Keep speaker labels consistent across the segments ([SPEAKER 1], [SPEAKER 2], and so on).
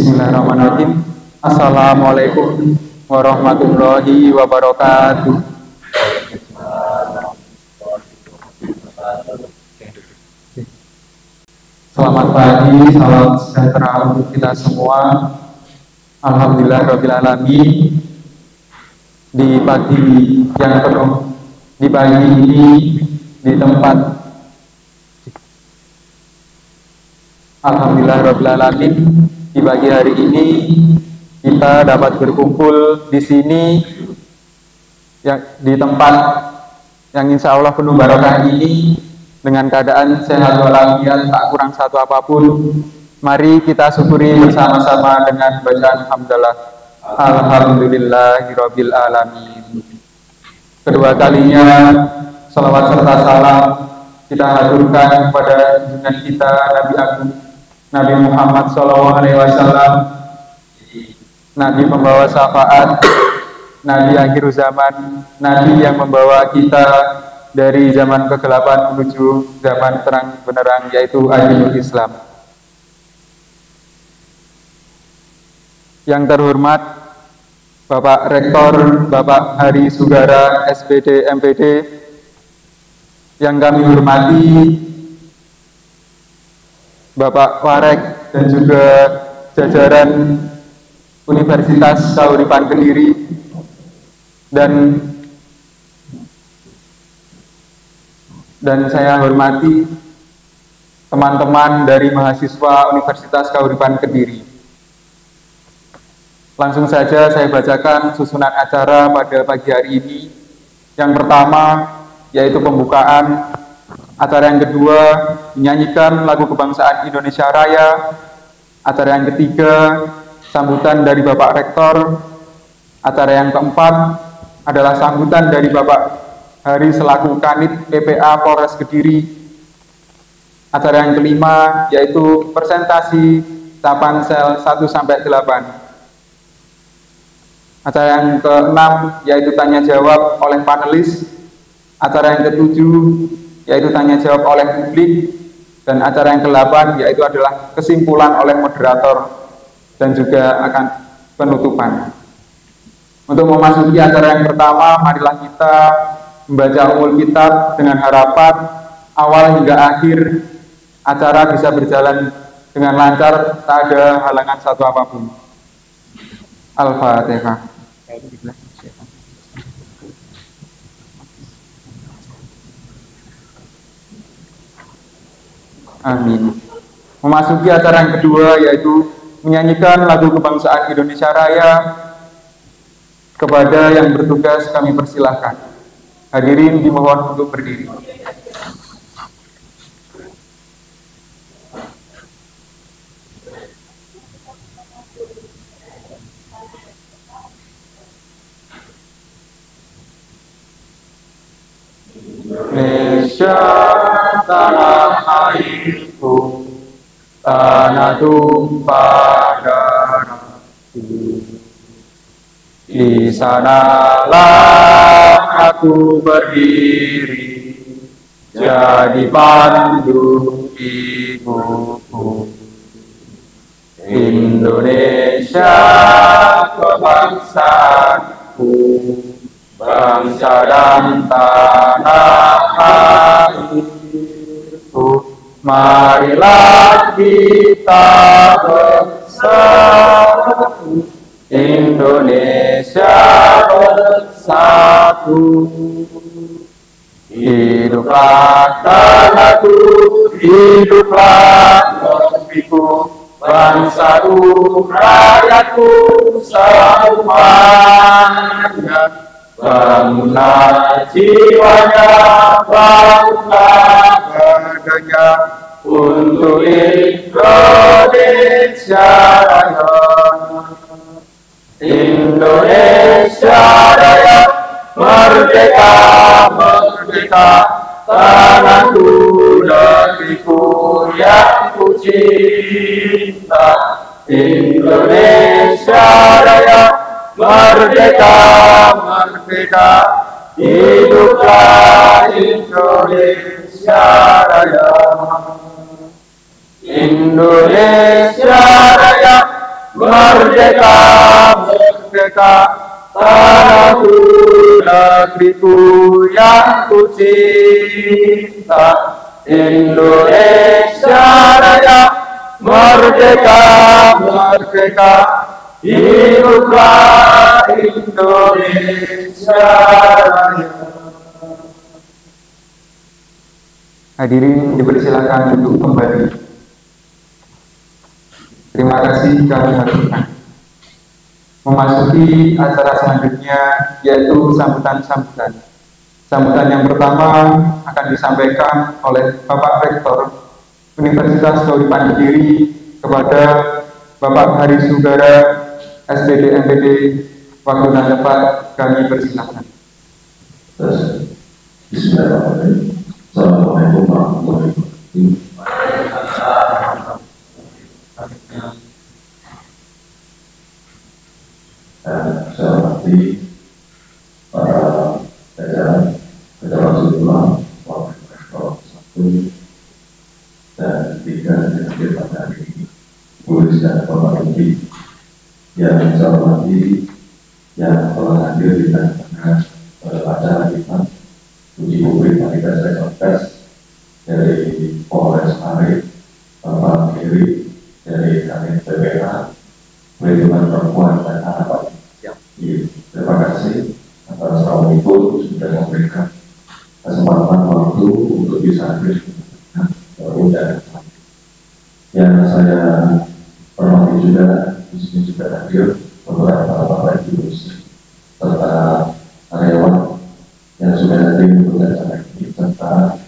[SPEAKER 1] Bismillahirrahmanirrahim. Assalamualaikum warahmatullahi wabarakatuh. Selamat pagi, salam sejahtera untuk kita semua. Alhamdulillah rabbil alamin. Di pagi yang penuh, di pagi ini, di tempat Alhamdulillah rabbil alamin, di pagi hari ini kita dapat berkumpul di sini di tempat yang insya Allah penuh barokah ini dengan keadaan sehat walafiat, tak kurang satu apapun. Mari kita syukuri bersama-sama dengan bacaan hamdalah. Alhamdulillahirabbil alamin. Kedua kalinya salawat serta salam kita haturkan kepada junjungan kita Nabi Agung Nabi Muhammad SAW, Nabi pembawa syafaat, Nabi akhir zaman, Nabi yang membawa kita dari zaman kegelapan menuju zaman terang benerang, yaitu Adinul Islam. Yang terhormat Bapak Rektor, Bapak Hari Sugara, SPD, MPD, yang kami hormati Bapak Warek dan juga jajaran Universitas Kahuripan Kediri, dan saya hormati teman-teman dari mahasiswa Universitas Kahuripan Kediri. Langsung saja saya bacakan susunan acara pada pagi hari ini. Yang pertama yaitu pembukaan. Acara yang kedua menyanyikan lagu kebangsaan Indonesia Raya. Acara yang ketiga sambutan dari Bapak Rektor. Acara yang keempat adalah sambutan dari Bapak Hari selaku Kanit PPA Polres Kediri. Acara yang kelima yaitu presentasi Tapansel 1-8. Acara yang keenam yaitu tanya jawab oleh panelis. Acara yang ketujuh yaitu tanya jawab oleh publik, dan acara yang ke-8 yaitu adalah kesimpulan oleh moderator dan juga akan penutupan. Untuk memasuki acara yang pertama, marilah kita membaca umul kitab dengan harapan awal hingga akhir acara bisa berjalan dengan lancar, tak ada halangan satu apapun. Al-Fatihah. Amin. Memasuki acara yang kedua yaitu menyanyikan lagu kebangsaan Indonesia Raya. Kepada yang bertugas kami persilahkan. Hadirin dimohon untuk berdiri. Indonesia tanah airku, tanah tumpah darahku. Di sanalah aku berdiri, jadi pandu ibuku. Indonesia kebangsaanku, bangsa dan tanah airku. Marilah kita bersatu, Indonesia bersatu. Hiduplah tanahku, hiduplah negeriku, bangsaku, rakyatku semuanya. Bangunlah jiwanya, bangunlah badannya untuk Indonesia Raya. Indonesia Raya, merdeka, merdeka, tanahku, negeriku yang ku cinta. Indonesia Raya, merdeka, merdeka, hiduplah Indonesia Raya. Indonesia Raya, Merdeka, merdeka, tanahku, negeriku yang ku cinta, Indonesia Raya. Merdeka, merdeka, hiduplah Indonesia Raya. Hadirin dipersilakan untuk kembali. Terima kasih, kami harapkan memasuki acara selanjutnya, yaitu sambutan-sambutan. Sambutan yang pertama akan disampaikan oleh Bapak Rektor Universitas Dauri Pandegiri kepada Bapak Hari Sugara, SPD MPD. Waktu dan tempat kami persilakan.
[SPEAKER 2] Bismillahirrahmanirrahim. Assalamualaikum warahmatullahi wabarakatuh. Saya hormati para jajaran Ketua Ulama, Wakil Rektor 1 dan 3 yang hadir pada hari ini, Tulis dan Bapak Menteri yang saya hormati, yang telah hadir di tengah-tengah acara kita, uji publik manifest rekontes dari Polres Maret, Bapak Kiri dari Kanit PPA, Perlindungan Perempuan dan Anak. Terima kasih atas tahun itu sudah memberikan kesempatan waktu untuk bisa hadir undangan. Yang saya hormati juga di sini juga hadir beberapa bapak ibu serta karyawan yang sudah hadir untuk acara ini, serta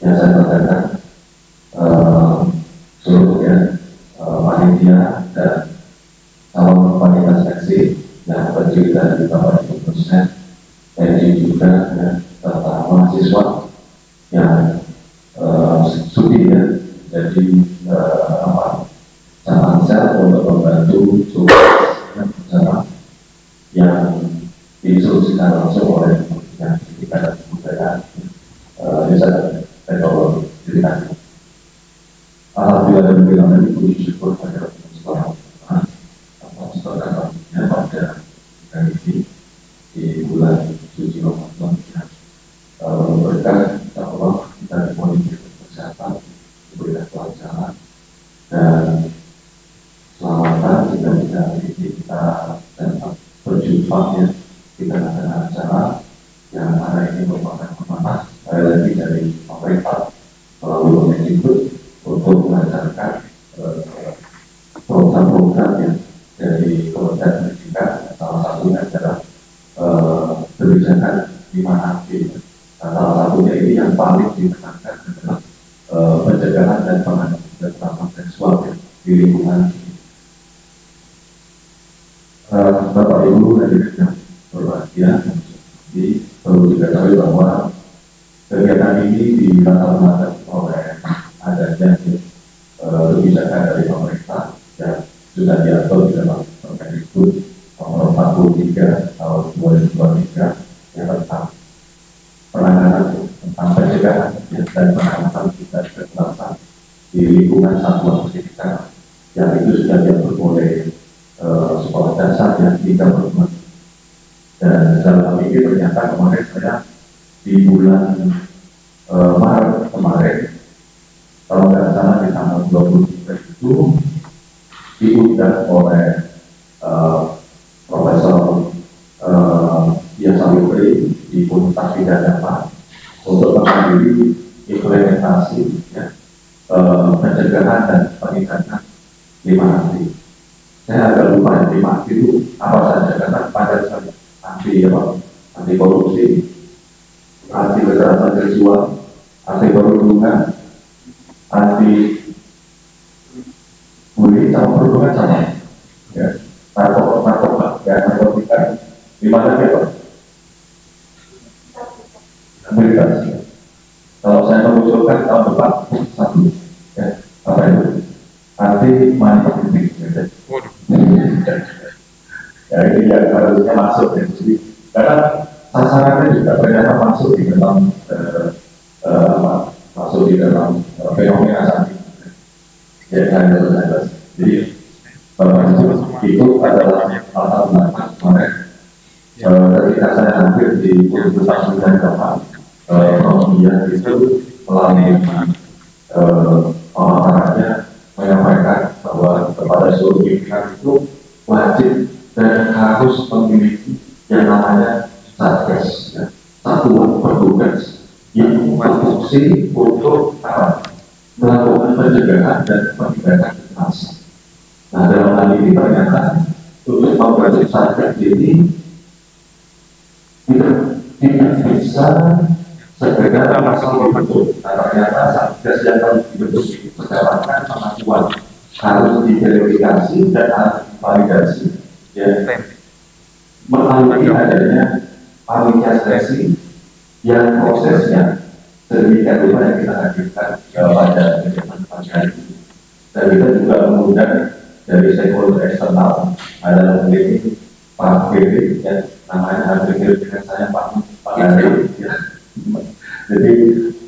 [SPEAKER 2] yang saya banggakan seluruhnya panitia dan calon panitia seksi yang terdiri dari Bapak Ibu dosen, TNI juga, ya, serta mahasiswa yang studi ya, jadi sangat sel untuk membantu bersama yang diinstruksikan langsung oleh Kementerian Pendidikan dan Kebudayaan Desa dan Teknologi Pendidikan. Alhamdulillah dan bilang puji syukur pada Allah atas berkatnya pada hari ini di bulan suci Ramadan yang berkah Allah kita diberi kesehatan, diberikan kelancaran dan selamatan sehingga pada hari ini kita dapat berjumpa ya di tengah-tengah acara yang hari ini merupakan amanah sekali lagi dari pemerintah melalui Kemendikbud untuk melancarkan program-program yang dari Kementerian Pendidikan, salah satunya adalah kebijakan 5T. Salah satunya ini yang paling ditekankan adalah pencegahan dan penanganan kekerasan seksual di lingkungan. Bapak Ibu hadirin yang berbahagia, perlu diketahui bahwa kegiatan ini dilatar belakangi oleh adanya kebijakan dari pemerintah yang sudah diatur di dalam Permendikbud nomor 43 tahun 2023 yang tentang penanganan tentang pencegahan dan penanganan tindak kekerasan di lingkungan satuan pendidikan yang itu sudah diatur oleh sekolah dasar yang tidak berumur. Dan dalam hal ini ternyata kemarin saya di bulan Maret kemarin, kalau nggak salah di tanggal 23 itu diundang oleh Profesor Yasalibri di Universitas Bidadama untuk menghadiri implementasi ya, pencegahan dan peningkatan 5T. Saya agak lupa yang 5T itu apa saja karena pada saya anti korupsi, anti kekerasan seksual, anti perundungan, anti bully, sama perundungan sama ya, narkoba ya, narkotika di mana ya, Amerika. Kalau saya mengusulkan tahun depan satu ya, apa itu anti money laundering ya, ini yang harusnya masuk ya, jadi karena sasarannya juga ternyata masuk di dalam fenomena saat ini ya, jadi itu Universitas Sudan Dapat kemudian itu melalui pemaparannya menyampaikan bahwa kepada seluruh pimpinan itu wajib dan harus memiliki yang namanya satgas, ya, satuan petugas yang berfungsi untuk melakukan pencegahan dan penindakan kekerasan. Nah, dalam hal ini ternyata untuk membentuk satgas ini tidak bisa sekedar masalah dibentuk. Nah, ternyata satgas yang harus dibentuk itu berdasarkan pengakuan, harus diverifikasi dan harus divalidasi. Ya, melalui adanya panitia seleksi yang prosesnya sedemikian rupa yang kita hadirkan pada kegiatan pagi hari ini. Dan kita juga mengundang dari stakeholder eksternal, ada ini Pak Bebe, ya, namanya hadir dengan saya Pak Andri, ya. Jadi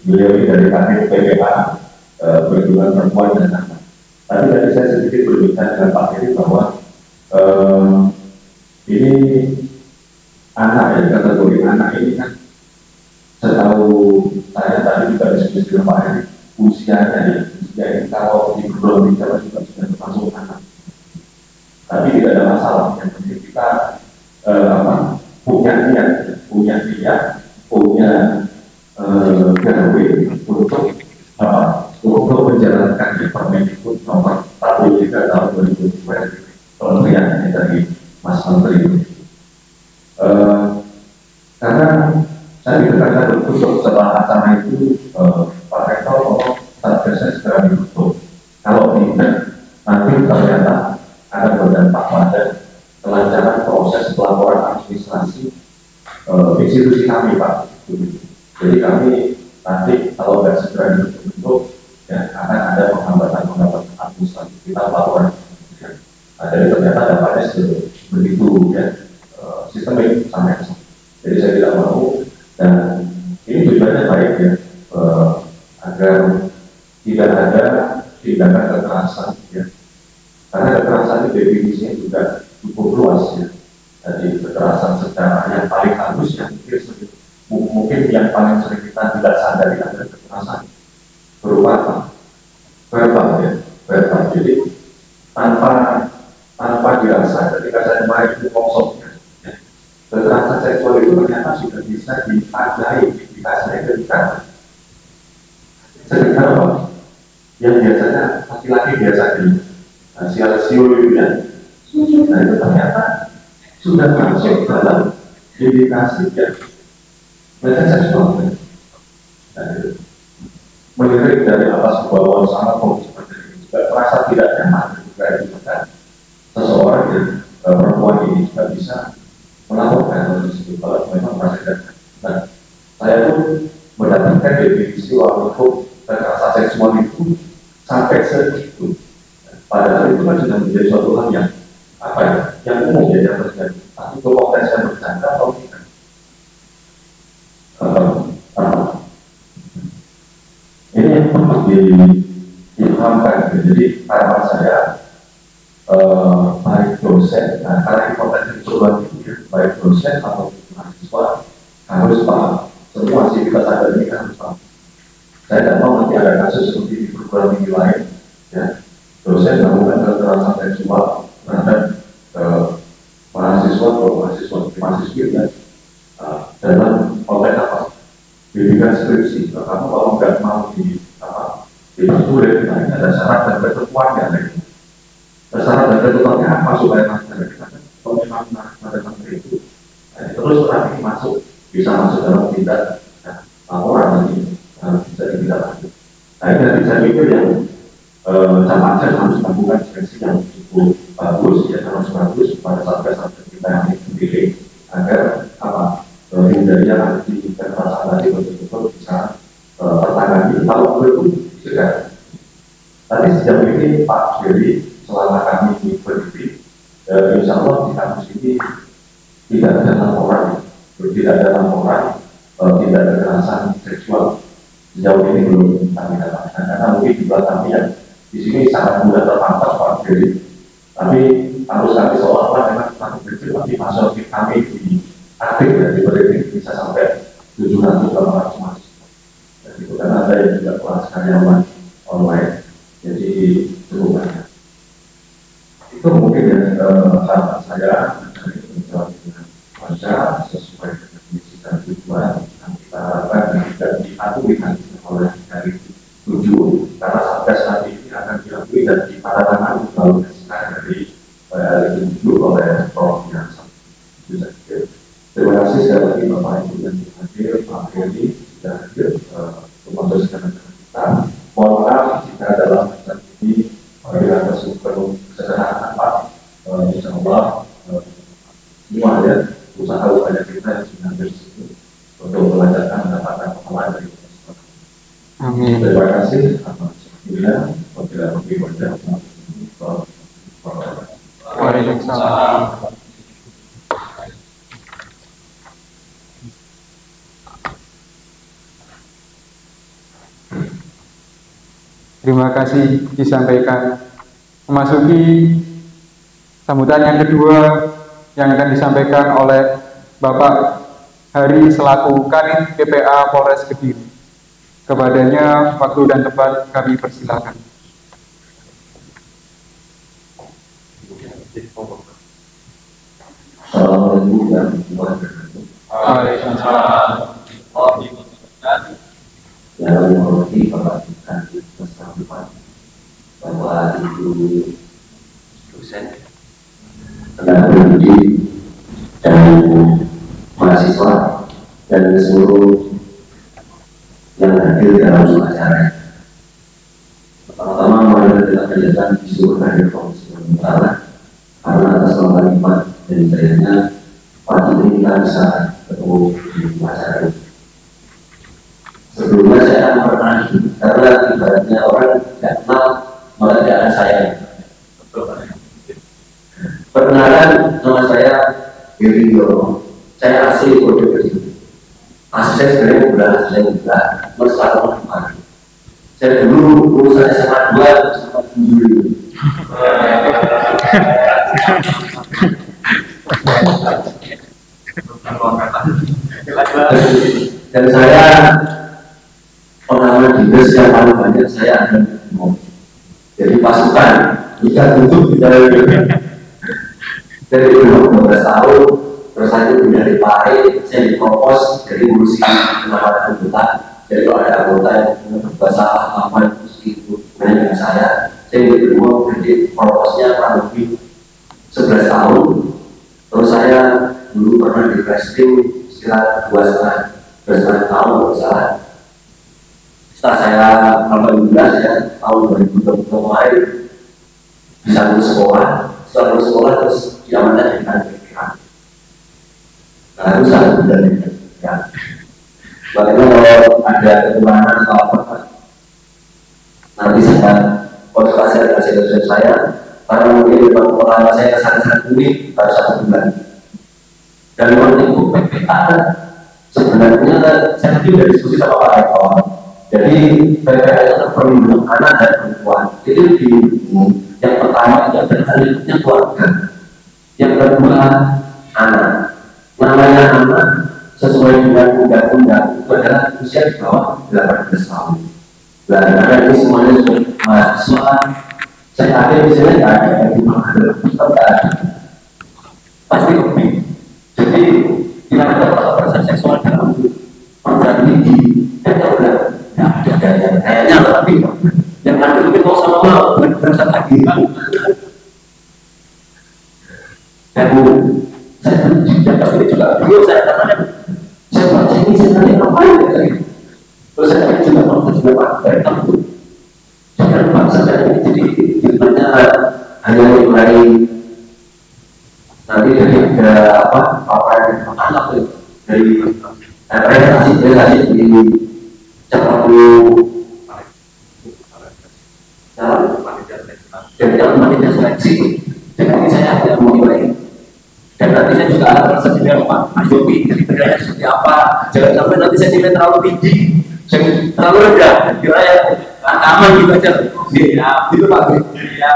[SPEAKER 2] beliau ini dari Kadin PPA Perlindungan Perempuan dan Anak. Tapi tadi saya sedikit berbicara dengan Pak Bebe bahwa ini anak, ya, kategori anak ini kan setahu saya tadi juga diskusi dengan Pak Heri, usianya ya, usia ini kalau di perguruan tinggi juga sudah termasuk anak. Tapi tidak ada masalah, yang penting kita punya niat, punya gawe untuk menjalankan Permendikbud nomor 43 tahun 2020 kementerian dari Mas Menteri itu. Karena saya dikatakan betul setelah acara itu Pak Rektor ngomong satgasnya segera ditutup. Kalau tidak, nanti ternyata akan berdampak pada kelancaran proses pelaporan administrasi institusi kami, Pak. Jadi kami nanti kalau tidak segera ditutup, ya, akan ada penghambatan administrasi kita pelaporan. Nah, jadi ternyata dampaknya begitu, ya, sistemik sampai ke sana. Jadi saya tidak mau, dan ini tujuannya baik, ya, agar tidak ada tindakan kekerasan, ya. Karena kekerasan itu definisinya juga cukup luas, ya. Jadi kekerasan secara yang paling halus, ya, mungkin yang paling sering kita tidak sadari adalah kekerasan berupa verbal, ya, verbal. Jadi tanpa dirasa ketika saya main itu kosong, ya. Kekerasan seksual itu ternyata sudah bisa dipelajari, indikasinya ketika sekedar apa? Yang biasanya laki-laki biasa sial-siul itu, ya. Nah, itu ternyata sudah masuk dalam indikasi, ya, pelecehan seksual. Nah, melirik dari atas ke bawah sama seperti ini juga merasa tidak nyaman juga itu kan seseorang yang perempuan ini juga bisa melakukan hal tersebut kalau memang merasa tidak. Nah, saya pun mendapatkan definisi waktu kekerasan seksual itu sampai segitu. Padahal itu kan sudah menjadi suatu hal yang yang umum, ya, yang terjadi. Tapi itu potensi yang bercanda atau tidak? Ini yang perlu dipahamkan. Jadi harapan saya baik dosen, nah, karena ini potensi perguruan tinggi, baik dosen atau mahasiswa harus paham. Semua aktivitas ada ini kan harus paham. Saya tidak mau nanti ada kasus seperti di perguruan tinggi lain, ya, dosen melakukan kekerasan seksual terhadap mahasiswa atau mahasiswi, ya, dalam konteks apa? Bimbingan skripsi. Kamu kalau nggak mau dipersulit, nah, ada syarat dan ketentuannya, lagi. Syarat dan ketentuannya apa supaya masyarakat kita kan kalau memang ada menteri itu, nah, terus orang ini bisa masuk dalam tindak laporan nanti bisa ditindak lanjut. Nah, ini nanti saya pikir yang camatnya harus melakukan seleksi yang cukup bagus, ya, harus bagus pada satgas kita yang sendiri agar dari yang nanti kekerasan tadi betul-betul bisa tertangani kalau perlu segera. Tapi sejauh ini Pak Jerry selama kami berdiri, insya Allah di kampus ini tidak ada laporan tidak ada kekerasan seksual. Sejauh ini belum kami dapatkan karena mungkin di belakang yang di sini sangat mudah terpapar Pak Jerry. Tapi harus kami seolah-olah dengan kami kecil tapi masuk kami di aktif ya, diprediksi bisa sampai 700-800 mahasiswa. Dan itu kan ada yang juga kelas karyawan online, jadi cukup banyak. Itu mungkin ya harapan saya dari menjawab dengan lancar sesuai dengan misi dan tujuan yang kita harapkan dan diakui nanti oleh dari 7, karena Satgas nanti ini akan diakui dan ditandatangani melalui dari 7 oleh Prof. yang terima kasih sekali lagi Bapak Ibu yang hadir, Pak Heri sudah hadir untuk meneruskan kita. Mohon maaf jika dalam acara ini bila kesederhanaan Pak, insya Allah semua ya usaha upaya kita yang sudah hadir di situ untuk melancarkan mendapatkan pengalaman dari kita.
[SPEAKER 1] Amin.
[SPEAKER 2] Terima kasih atas waktunya. Wabillahi taufiq wal hidayah.
[SPEAKER 1] Waalaikumsalam. Terima kasih disampaikan. Memasuki sambutan yang kedua yang akan disampaikan oleh Bapak Hari selaku Kanit PPA Polres Kediri. Kepadanya waktu dan tempat kami persilakan.
[SPEAKER 2] Assalamualaikum warahmatullahi wabarakatuh.
[SPEAKER 1] Waalaikumsalam.
[SPEAKER 2] Yang kami hormati Bapak Kanit bersama Bapak Ibu dosen, tenaga pendidik dan mahasiswa dan seluruh yang hadir dalam acara. Pertama-tama mari kita kerjakan di seluruh hadir Komisi Utara karena atas nama kalimat dan kiranya pagi ini kita bisa ketemu di acara ini. Sebelumnya saya akan memperkenalkan karena ibaratnya orang tidak kenal maka tidak akan sayang. Perkenalan, nama saya Heri Yono. Saya asli Purwokerto. Asli saya sebenarnya bukan asli juga, masalah kemarin. Saya dulu lulusan SMA 2 sama dulu. Dan saya pengalaman dinas yang paling banyak saya ada jadi pasukan jika tutup di dalam dari 12 tahun terus saya pindah di Pare, saya dipropos dari ngurusi penambahan anggota. Jadi kalau ada anggota yang berbahasa apa itu dengan saya berdua jadi proposnya kurang lebih 11 tahun. Terus saya dulu pernah di Prestim sekitar 2,5 tahun bersalah. Setelah saya alhamdulillah ya tahun 2020 kemarin bisa lulus sekolah. Setelah lulus sekolah terus diamankan dengan PPA. Nah itu sangat mudah ya. Bagaimana kalau ada kekurangan atau apa nanti saya konsultasi dengan dosen saya karena mungkin pengalaman saya sangat-sangat unik baru 1 bulan. Dan menurut PPA sebenarnya saya tidak diskusi sama Pak Rektor. Jadi PPA itu perlindungan anak dan perempuan. Itu di yang pertama itu adalah lingkupnya keluarga. Yang kedua anak. Namanya anak sesuai dengan undang-undang itu adalah usia di bawah 18 tahun. Dan anak ini semuanya sudah mahasiswa. Saya ada di sini tidak ada yang dimana pasti lebih. Jadi tidak ada kekerasan seksual dalam perguruan tinggi. Kayaknya tapi yang nanti mungkin mau sama mau berasa lagi. Dan saya juga dulu saya katakan saya baca ini sebenarnya ngapain ya? Terus saya juga mau juga pakai itu. Jangan bangsa saya ini jadi sebenarnya hanya mulai nanti dari ada apa anak dari relasi di cepat dan dalam panitia seleksi. Jadi saya tidak memulai dan nanti saya juga akan merasa dengan Pak Jokowi jadi benar seperti apa. Jangan sampai nanti saya nilai terlalu tinggi, saya terlalu rendah. Kira ya aman gitu aja. Ya, itu Pak. Ya,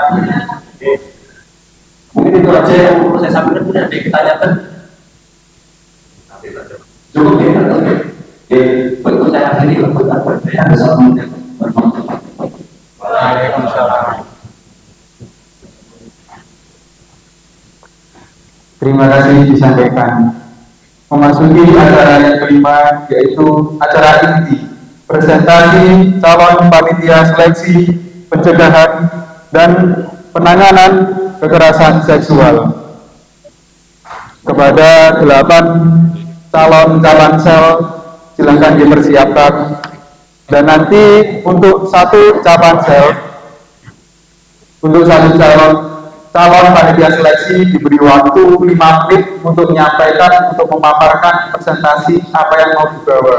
[SPEAKER 2] mungkin itu aja yang perlu saya sampaikan. Kemudian ada yang ditanyakan. Cukup ya, oke. Oke, berikut saya akhiri keputusan berbeda besok.
[SPEAKER 1] Waalaikumsalam. Terima kasih disampaikan. Memasuki acara yang kelima, yaitu acara inti, presentasi calon panitia seleksi pencegahan dan penanganan kekerasan seksual. Kepada 8 calon sel, silakan dipersiapkan. Dan nanti untuk satu sel, untuk satu calon panitia seleksi diberi waktu 5 menit untuk menyampaikan, untuk memaparkan presentasi apa yang mau dibawa.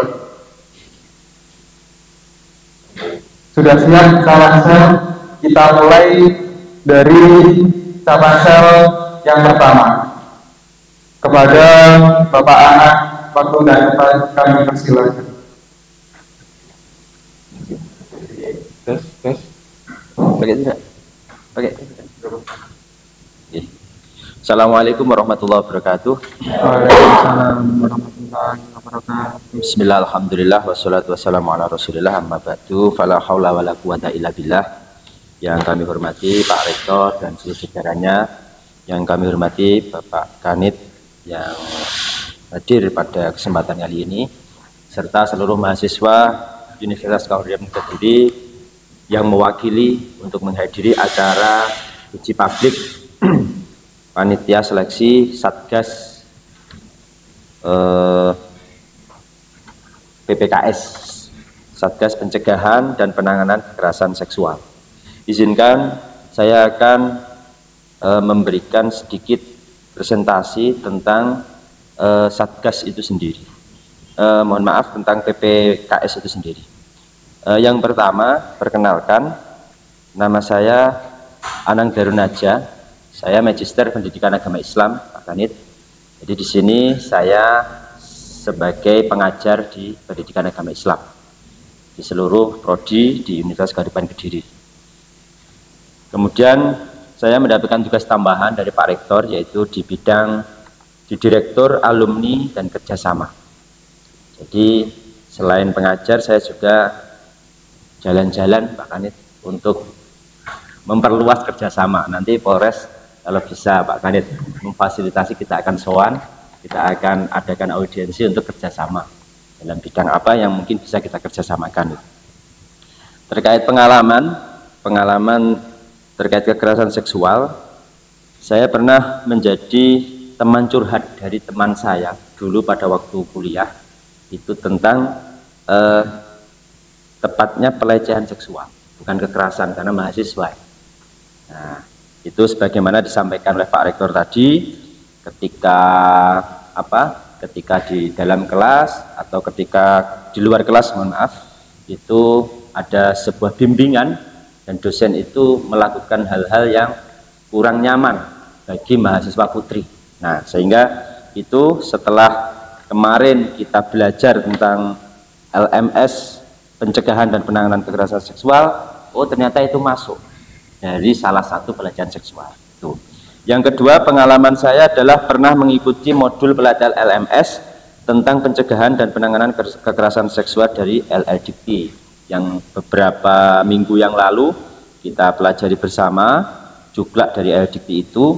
[SPEAKER 1] Sudah siap calon sel? Kita mulai dari calon sel yang pertama. Kepada Bapak Anak, waktu dan tempat kami persilakan.
[SPEAKER 3] Tes. Pakai tidak? Pakai. Oke. Assalamualaikum warahmatullahi wabarakatuh.
[SPEAKER 1] Waalaikumsalam warahmatullahi wabarakatuh.
[SPEAKER 3] Bismillah, alhamdulillah, wassalatu wassalamu ala rasulillah, amma ba'du, fala hawla wala quwata illa billah. Yang kami hormati Pak Rektor dan seluruh jajarannya, yang kami hormati Bapak Kanit yang hadir pada kesempatan kali ini, serta seluruh mahasiswa Universitas Kauripan Kediri yang mewakili untuk menghadiri acara uji publik panitia seleksi Satgas PPKS, Satgas Pencegahan dan Penanganan Kekerasan Seksual. Izinkan saya akan memberikan sedikit presentasi tentang Satgas itu sendiri. Mohon maaf, tentang PPKS itu sendiri. Yang pertama, perkenalkan, nama saya Anang Darunaja. Saya Magister Pendidikan Agama Islam, Pak Kanit. Jadi di sini saya sebagai pengajar di Pendidikan Agama Islam di seluruh prodi di Universitas Kauripan Kediri. Kemudian saya mendapatkan tugas tambahan dari Pak Rektor, yaitu di bidang di Direktur Alumni dan Kerjasama. Jadi selain pengajar, saya juga jalan-jalan Pak Kanit untuk memperluas kerjasama. Nanti Polres kalau bisa Pak Kanit memfasilitasi, kita akan sowan, kita akan adakan audiensi untuk kerjasama dalam bidang apa yang mungkin bisa kita kerjasamakan. Terkait pengalaman terkait kekerasan seksual, saya pernah menjadi teman curhat dari teman saya dulu pada waktu kuliah, itu tentang tepatnya pelecehan seksual, bukan kekerasan, karena mahasiswa. Nah, itu sebagaimana disampaikan oleh Pak Rektor tadi, ketika di dalam kelas atau ketika di luar kelas, mohon maaf, itu ada sebuah bimbingan dan dosen itu melakukan hal-hal yang kurang nyaman bagi mahasiswa putri. Nah, sehingga itu setelah kemarin kita belajar tentang LMS, pencegahan dan penanganan kekerasan seksual, oh ternyata itu masuk dari salah satu pelecehan seksual. Itu. Yang kedua, pengalaman saya adalah pernah mengikuti modul pelatihan LMS tentang pencegahan dan penanganan kekerasan seksual dari LLDP yang beberapa minggu yang lalu kita pelajari bersama, juga dari LLDP itu,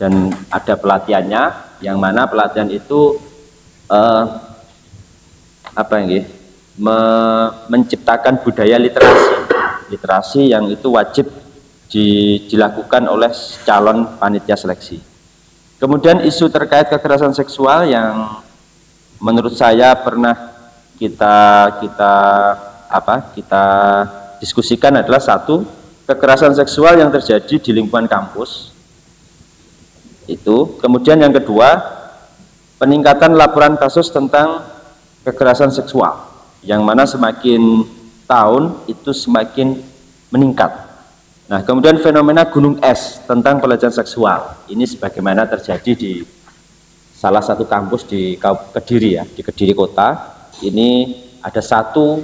[SPEAKER 3] dan ada pelatihannya, yang mana pelatihan itu menciptakan budaya literasi yang itu wajib dilakukan oleh calon panitia seleksi. Kemudian isu terkait kekerasan seksual yang menurut saya pernah kita diskusikan adalah satu, kekerasan seksual yang terjadi di lingkungan kampus itu. Kemudian yang kedua, peningkatan laporan kasus tentang kekerasan seksual, yang mana semakin tahun itu semakin meningkat. Nah, kemudian fenomena gunung es tentang pelecehan seksual, ini sebagaimana terjadi di salah satu kampus di Kediri ya, di Kediri kota. Ini ada satu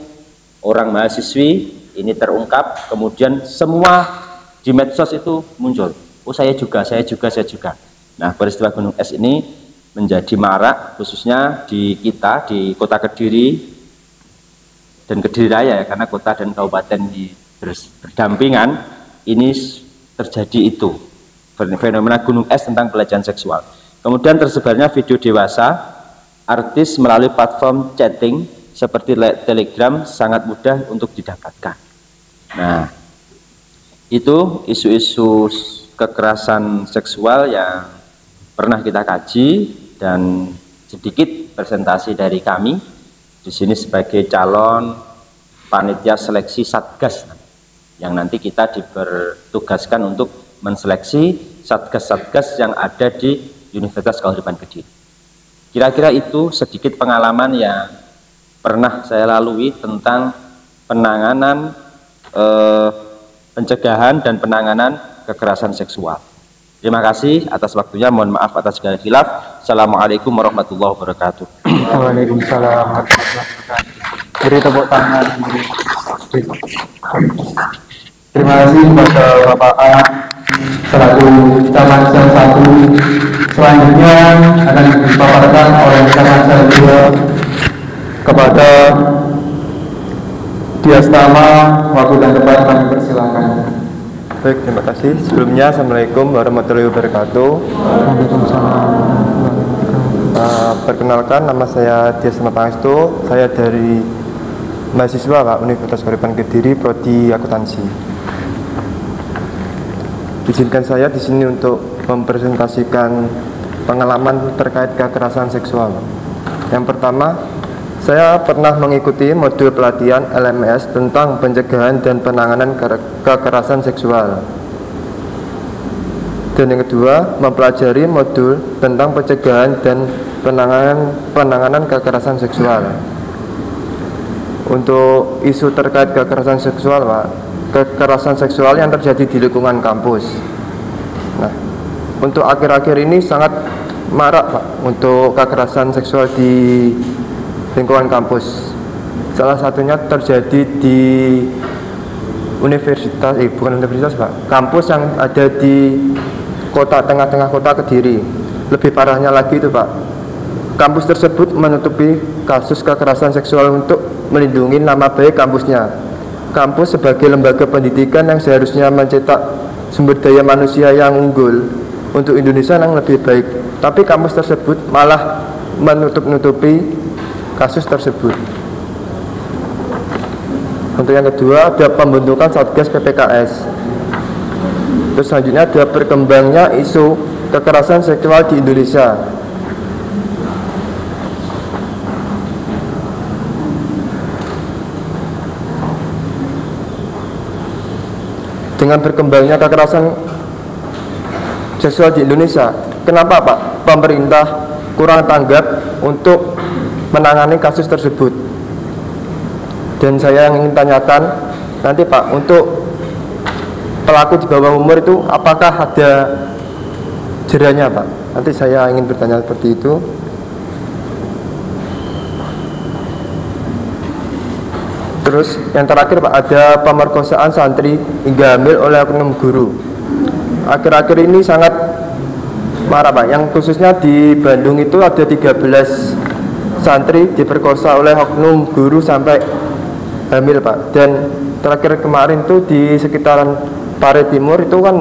[SPEAKER 3] orang mahasiswi, ini terungkap, kemudian semua di medsos itu muncul, oh saya juga. Nah, peristiwa gunung es ini menjadi marak, khususnya di kita di Kota Kediri dan Kediri Raya ya, karena kota dan kabupaten berdampingan. Ini terjadi itu fenomena gunung es tentang pelecehan seksual. Kemudian tersebarnya video dewasa artis melalui platform chatting seperti Telegram sangat mudah untuk didapatkan. Nah, itu isu-isu kekerasan seksual yang pernah kita kaji, dan sedikit presentasi dari kami di sini sebagai calon panitia seleksi Satgas yang nanti kita dibertugaskan untuk menseleksi Satgas-Satgas yang ada di Universitas Kehidupan Kediri. Kira-kira itu sedikit pengalaman yang pernah saya lalui tentang penanganan pencegahan dan penanganan kekerasan seksual. Terima kasih atas waktunya, mohon maaf atas segala khilaf. Assalamualaikum warahmatullahi wabarakatuh.
[SPEAKER 1] Waalaikumsalam warahmatullahi wabarakatuh. Beri tepuk tangan. Terima kasih kepada Bapak A selaku Capansel 1. Selanjutnya akan dipaparkan oleh Capansel 2 kepada Dias Tama. Waktu dan tempat kami persilakan.
[SPEAKER 4] Baik, terima kasih. Sebelumnya, Assalamualaikum warahmatullahi wabarakatuh. Perkenalkan, nama saya Dias Tama Pangestu. Saya dari mahasiswa Pak Universitas Kehidupan Kediri, Prodi Akuntansi. Izinkan saya di sini untuk mempresentasikan pengalaman terkait kekerasan seksual. Yang pertama, saya pernah mengikuti modul pelatihan LMS tentang pencegahan dan penanganan kekerasan seksual. Dan yang kedua, mempelajari modul tentang pencegahan dan penanganan kekerasan seksual. Untuk isu terkait kekerasan seksual, Pak, kekerasan seksual yang terjadi di lingkungan kampus. Nah, untuk akhir-akhir ini sangat marak, Pak, untuk kekerasan seksual di lingkungan kampus. Salah satunya terjadi di universitas, bukan universitas Pak, kampus yang ada di kota, tengah-tengah kota Kediri. Lebih parahnya lagi itu Pak, kampus tersebut menutupi kasus kekerasan seksual untuk melindungi nama baik kampusnya. Kampus sebagai lembaga pendidikan yang seharusnya mencetak sumber daya manusia yang unggul untuk Indonesia yang lebih baik, tapi kampus tersebut malah menutup-nutupi kasus tersebut. Untuk yang kedua, ada pembentukan Satgas PPKS. Terus selanjutnya ada berkembangnya isu kekerasan seksual di Indonesia. Dengan berkembangnya kekerasan seksual di Indonesia, kenapa Pak pemerintah kurang tanggap untuk menangani kasus tersebut? Dan saya yang ingin tanyakan nanti Pak, untuk pelaku di bawah umur itu apakah ada jeranya Pak? Nanti saya ingin bertanya seperti itu. Terus yang terakhir Pak, ada pemerkosaan santri hingga hamil oleh oknum guru. Akhir-akhir ini sangat marah Pak, yang khususnya di Bandung itu ada 13 santri diperkosa oleh oknum guru sampai hamil Pak. Dan terakhir kemarin tuh di sekitaran Pare Timur itu kan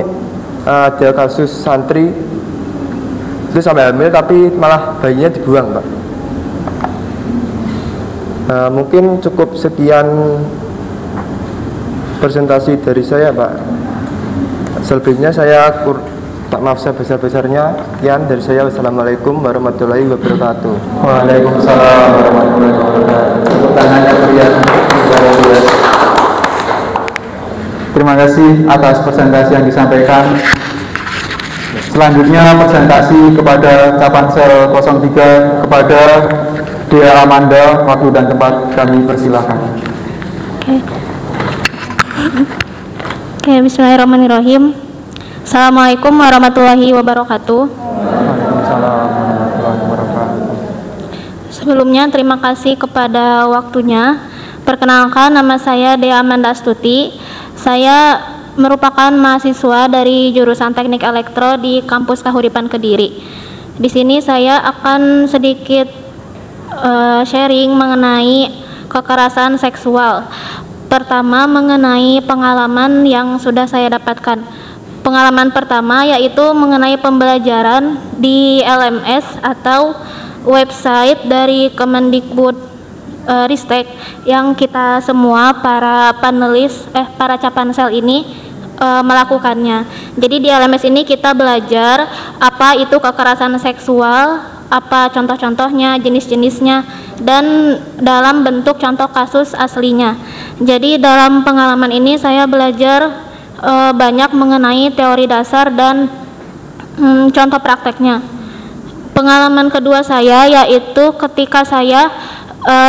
[SPEAKER 4] ada kasus santri itu sampai hamil tapi malah bayinya dibuang Pak. Mungkin cukup sekian presentasi dari saya Pak. Selebihnya saya tak maaf sebesar-besarnya. Sekian dari saya. Wassalamualaikum warahmatullahi wabarakatuh.
[SPEAKER 1] Waalaikumsalam warahmatullahi wabarakatuh. Tangannya meriah. Terima kasih atas presentasi yang disampaikan. Selanjutnya presentasi kepada Capansel 03 kepada Dea Amanda. Waktu dan tempat kami persilahkan.
[SPEAKER 5] Oke, bismillahirrahmanirrahim. Assalamualaikum warahmatullahi wabarakatuh.
[SPEAKER 1] Waalaikumsalam warahmatullahi wabarakatuh.
[SPEAKER 5] Sebelumnya terima kasih kepada waktunya. Perkenalkan, nama saya Dea Amanda Astuti. Saya merupakan mahasiswa dari jurusan Teknik Elektro di kampus Kahuripan Kediri. Di sini saya akan sedikit sharing mengenai kekerasan seksual. Pertama, mengenai pengalaman yang sudah saya dapatkan. Pengalaman pertama yaitu mengenai pembelajaran di LMS atau website dari Kemendikbud Ristek yang kita semua para panelis para Capansel ini melakukannya. Jadi di LMS ini kita belajar apa itu kekerasan seksual, apa contoh-contohnya, jenis-jenisnya, dan dalam bentuk contoh kasus aslinya. Jadi dalam pengalaman ini saya belajar banyak mengenai teori dasar dan contoh prakteknya. Pengalaman kedua saya yaitu ketika saya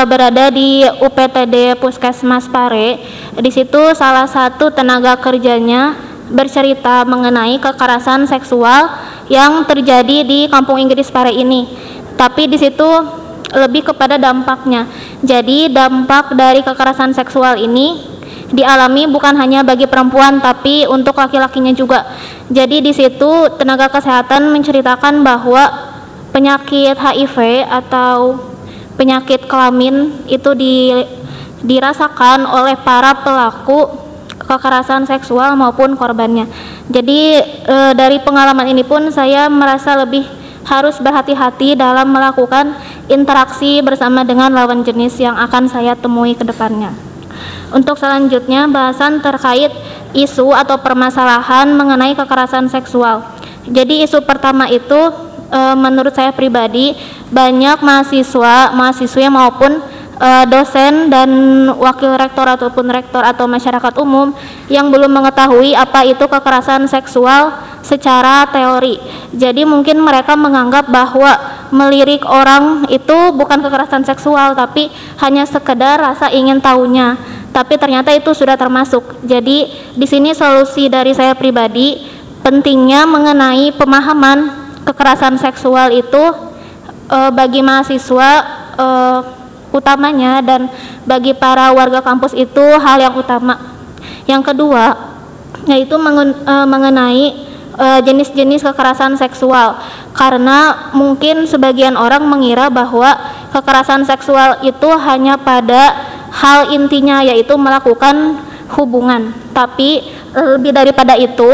[SPEAKER 5] berada di UPTD Puskesmas Pare. Di situ salah satu tenaga kerjanya bercerita mengenai kekerasan seksual yang terjadi di Kampung Inggris Pare ini. Tapi di situ lebih kepada dampaknya. Jadi dampak dari kekerasan seksual ini dialami bukan hanya bagi perempuan tapi untuk laki-lakinya juga. Jadi di situ tenaga kesehatan menceritakan bahwa penyakit HIV atau penyakit kelamin itu dirasakan oleh para pelaku kekerasan seksual maupun korbannya. Jadi dari pengalaman ini pun saya merasa lebih harus berhati-hati dalam melakukan interaksi bersama dengan lawan jenis yang akan saya temui ke depannya. Untuk selanjutnya, bahasan terkait isu atau permasalahan mengenai kekerasan seksual. Jadi isu pertama itu menurut saya pribadi banyak mahasiswa maupun dosen dan wakil rektor ataupun rektor atau masyarakat umum yang belum mengetahui apa itu kekerasan seksual secara teori. Jadi mungkin mereka menganggap bahwa melirik orang itu bukan kekerasan seksual tapi hanya sekedar rasa ingin tahunya. Tapi ternyata itu sudah termasuk. Jadi di sini solusi dari saya pribadi, pentingnya mengenai pemahaman kekerasan seksual itu bagi mahasiswa utamanya dan bagi para warga kampus itu hal yang utama. Yang kedua yaitu mengenai jenis-jenis kekerasan seksual, karena mungkin sebagian orang mengira bahwa kekerasan seksual itu hanya pada hal intinya yaitu melakukan hubungan, tapi lebih daripada itu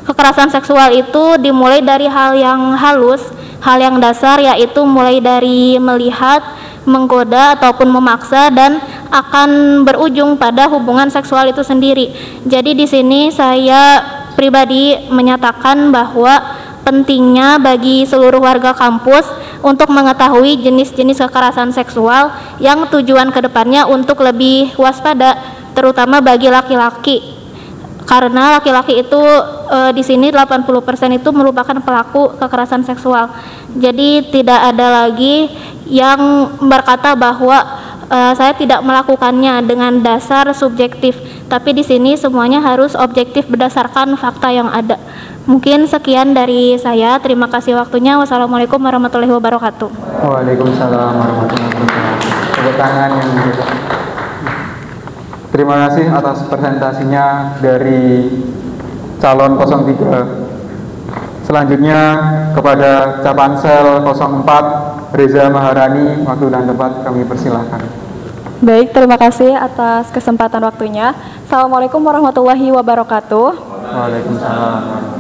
[SPEAKER 5] kekerasan seksual itu dimulai dari hal yang halus, hal yang dasar, yaitu mulai dari melihat, menggoda ataupun memaksa dan akan berujung pada hubungan seksual itu sendiri. Jadi di sini saya pribadi menyatakan bahwa pentingnya bagi seluruh warga kampus untuk mengetahui jenis-jenis kekerasan seksual yang tujuan kedepannya untuk lebih waspada, terutama bagi laki-laki. Karena laki-laki itu di sini 80% itu merupakan pelaku kekerasan seksual. Jadi tidak ada lagi yang berkata bahwa saya tidak melakukannya dengan dasar subjektif, tapi di sini semuanya harus objektif berdasarkan fakta yang ada. Mungkin sekian dari saya. Terima kasih waktunya. Wassalamualaikum warahmatullahi wabarakatuh.
[SPEAKER 1] Waalaikumsalam warahmatullahi wabarakatuh. Tepuk tangan yang begitu. Terima kasih atas presentasinya dari calon 03. Selanjutnya kepada Capansel 04 Reza Maharani, waktu dan tempat kami persilahkan.
[SPEAKER 6] Baik, terima kasih atas kesempatan waktunya. Assalamualaikum warahmatullahi wabarakatuh.
[SPEAKER 1] Waalaikumsalam.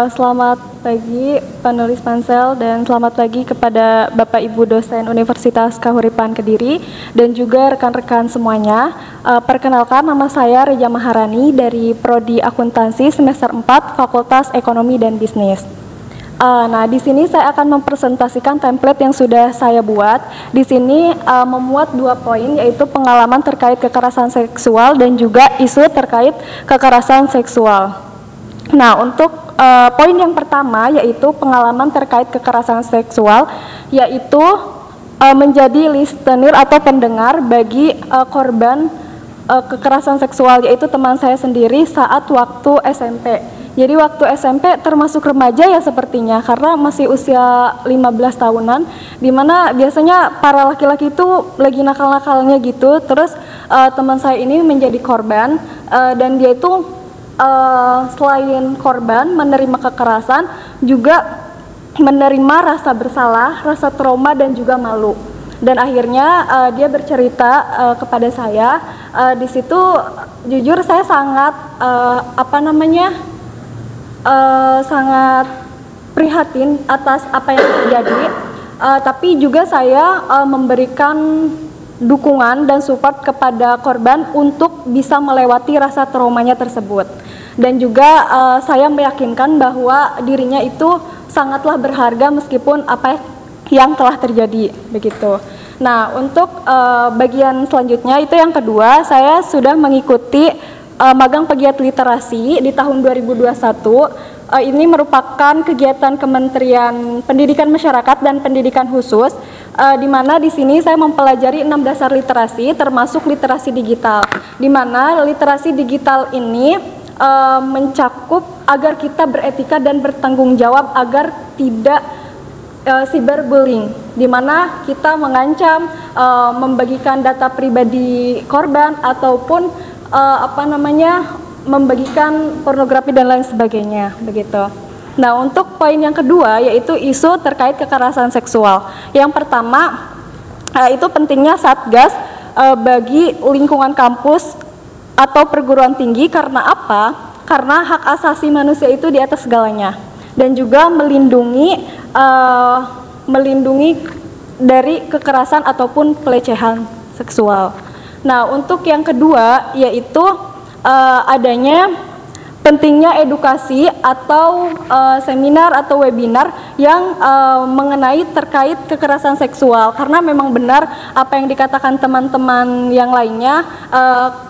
[SPEAKER 6] Selamat pagi panelis pansel dan selamat pagi kepada Bapak Ibu dosen Universitas Kahuripan Kediri dan juga rekan-rekan semuanya. Perkenalkan, nama saya Reza Maharani dari Prodi Akuntansi semester 4 Fakultas Ekonomi dan Bisnis. Nah, di sini saya akan mempresentasikan template yang sudah saya buat. Di sini memuat 2 poin, yaitu pengalaman terkait kekerasan seksual dan juga isu terkait kekerasan seksual. Nah, untuk poin yang pertama yaitu pengalaman terkait kekerasan seksual, yaitu menjadi listener atau pendengar bagi korban kekerasan seksual, yaitu teman saya sendiri saat waktu SMP. Jadi waktu SMP termasuk remaja ya sepertinya, karena masih usia 15 tahunan, dimana biasanya para laki-laki itu lagi nakal-nakalnya gitu. Terus teman saya ini menjadi korban dan dia itu selain korban menerima kekerasan, juga menerima rasa bersalah, rasa trauma dan juga malu. Dan akhirnya dia bercerita kepada saya. Di situ jujur saya sangat sangat prihatin atas apa yang terjadi. Tapi juga saya memberikan dukungan dan support kepada korban untuk bisa melewati rasa traumanya tersebut. Dan juga saya meyakinkan bahwa dirinya itu sangatlah berharga meskipun apa yang telah terjadi, begitu. Nah, untuk bagian selanjutnya itu yang kedua, saya sudah mengikuti magang pegiat literasi di tahun 2021. Ini merupakan kegiatan Kementerian Pendidikan Masyarakat dan Pendidikan Khusus, di mana di sini saya mempelajari 6 dasar literasi, termasuk literasi digital, di mana literasi digital ini mencakup agar kita beretika dan bertanggung jawab agar tidak cyberbullying, di mana kita mengancam membagikan data pribadi korban ataupun membagikan pornografi dan lain sebagainya, begitu. Nah, untuk poin yang kedua yaitu isu terkait kekerasan seksual. Yang pertama itu pentingnya Satgas bagi lingkungan kampus atau perguruan tinggi. Karena apa? Karena hak asasi manusia itu di atas segalanya, dan juga melindungi dari kekerasan ataupun pelecehan seksual. Nah, untuk yang kedua yaitu adanya pentingnya edukasi atau seminar atau webinar yang mengenai terkait kekerasan seksual, karena memang benar apa yang dikatakan teman-teman yang lainnya,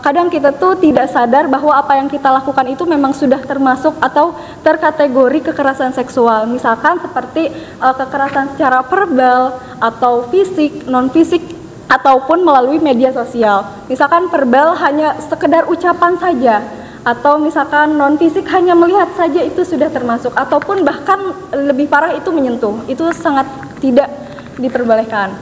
[SPEAKER 6] kadang kita tuh tidak sadar bahwa apa yang kita lakukan itu memang sudah termasuk atau terkategori kekerasan seksual, misalkan seperti kekerasan secara verbal atau fisik, non fisik, ataupun melalui media sosial. Misalkan verbal hanya sekedar ucapan saja, atau misalkan non fisik hanya melihat saja, itu sudah termasuk, ataupun bahkan lebih parah itu menyentuh, itu sangat tidak diperbolehkan.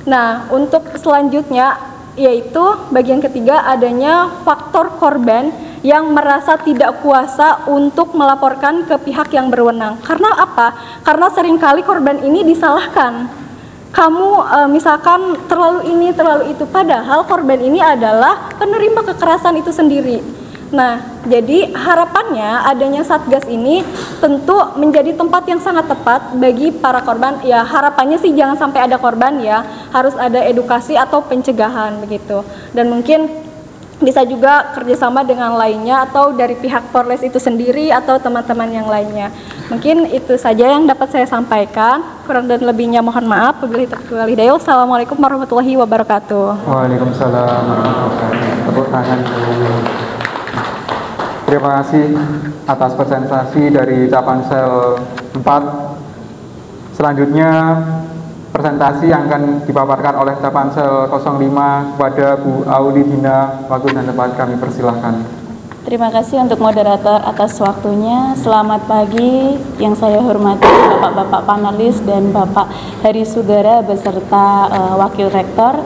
[SPEAKER 6] Nah, untuk selanjutnya yaitu bagian ketiga, adanya faktor korban yang merasa tidak kuasa untuk melaporkan ke pihak yang berwenang. Karena apa? Karena seringkali korban ini disalahkan. Kamu misalkan terlalu ini, terlalu itu, padahal korban ini adalah penerima kekerasan itu sendiri. Nah, jadi harapannya adanya Satgas ini tentu menjadi tempat yang sangat tepat bagi para korban. Ya, harapannya sih jangan sampai ada korban ya, harus ada edukasi atau pencegahan begitu. Dan mungkin bisa juga kerjasama dengan lainnya atau dari pihak Polres itu sendiri atau teman-teman yang lainnya. Mungkin itu saja yang dapat saya sampaikan. Kurang dan lebihnya mohon maaf. Wabillahi taufiq wal hidayah. Wassalamualaikum warahmatullahi wabarakatuh.
[SPEAKER 1] Waalaikumsalam warahmatullahi wabarakatuh. Tepuk tangan. Terima kasih atas presentasi dari Capansel 4. Selanjutnya presentasi yang akan dipaparkan oleh Capansel 05 kepada Bu Aulidina. Waktu dan tempat kami persilahkan.
[SPEAKER 7] Terima kasih untuk moderator atas waktunya. Selamat pagi yang saya hormati Bapak-Bapak panelis dan Bapak Hari Sudara beserta Wakil Rektor.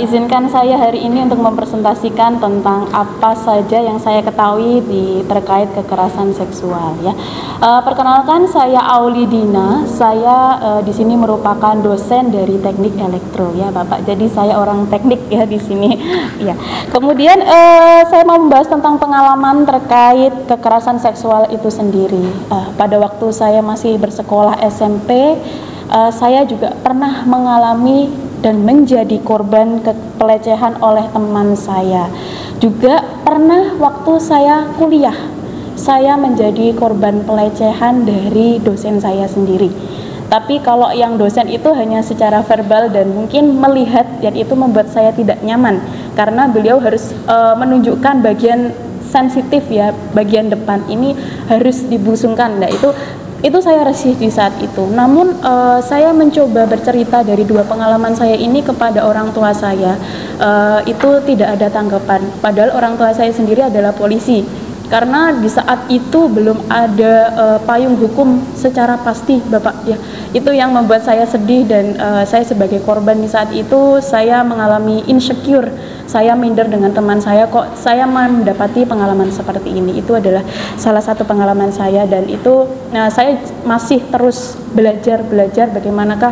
[SPEAKER 7] Izinkan saya hari ini untuk mempresentasikan tentang apa saja yang saya ketahui terkait kekerasan seksual. Ya, perkenalkan saya Aulidina. Saya di sini merupakan dosen dari Teknik Elektro ya Bapak. Jadi saya orang teknik ya di sini. Ya. Kemudian saya mau membahas tentang pengalaman terkait kekerasan seksual itu sendiri. Pada waktu saya masih bersekolah SMP, saya juga pernah mengalami dan menjadi korban pelecehan oleh teman saya. Juga pernah waktu saya kuliah, saya menjadi korban pelecehan dari dosen saya sendiri. Tapi kalau yang dosen itu hanya secara verbal dan mungkin melihat, dan itu membuat saya tidak nyaman karena beliau harus menunjukkan bagian sensitif ya, bagian depan ini harus dibusungkan. Nah, itu saya risih di saat itu. Namun saya mencoba bercerita dari dua pengalaman saya ini kepada orang tua saya, itu tidak ada tanggapan. Padahal orang tua saya sendiri adalah polisi. karena di saat itu belum ada payung hukum secara pasti, Bapak ya. Itu yang membuat saya sedih, dan saya sebagai korban di saat itu saya mengalami insecure. Saya minder dengan teman saya, kok saya mendapati pengalaman seperti ini. Itu adalah salah satu pengalaman saya, dan itu saya masih terus belajar bagaimanakah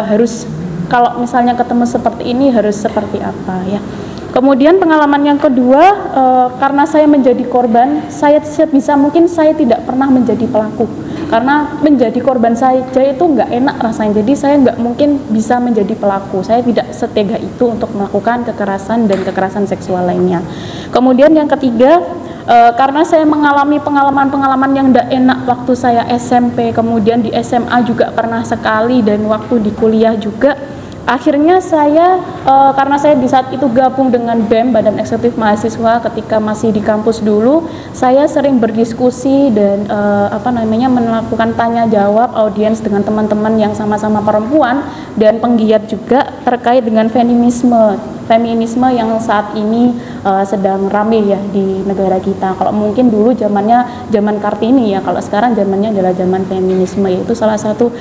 [SPEAKER 7] harus, kalau misalnya ketemu seperti ini harus seperti apa ya. Kemudian pengalaman yang kedua, karena saya menjadi korban, saya sebisa mungkin saya tidak pernah menjadi pelaku. Karena menjadi korban saja itu nggak enak rasanya, jadi saya nggak mungkin bisa menjadi pelaku. Saya tidak setega itu untuk melakukan kekerasan dan kekerasan seksual lainnya. Kemudian yang ketiga, karena saya mengalami pengalaman-pengalaman yang tidak enak waktu saya SMP, kemudian di SMA juga pernah sekali, dan waktu di kuliah juga. Akhirnya saya, karena saya di saat itu gabung dengan BEM, Badan Eksekutif Mahasiswa, ketika masih di kampus dulu, saya sering berdiskusi dan melakukan tanya jawab audiens dengan teman-teman yang sama-sama perempuan dan penggiat juga terkait dengan feminisme yang saat ini sedang rame ya di negara kita. Kalau mungkin dulu zamannya zaman Kartini ya, kalau sekarang zamannya adalah zaman feminisme, yaitu salah satu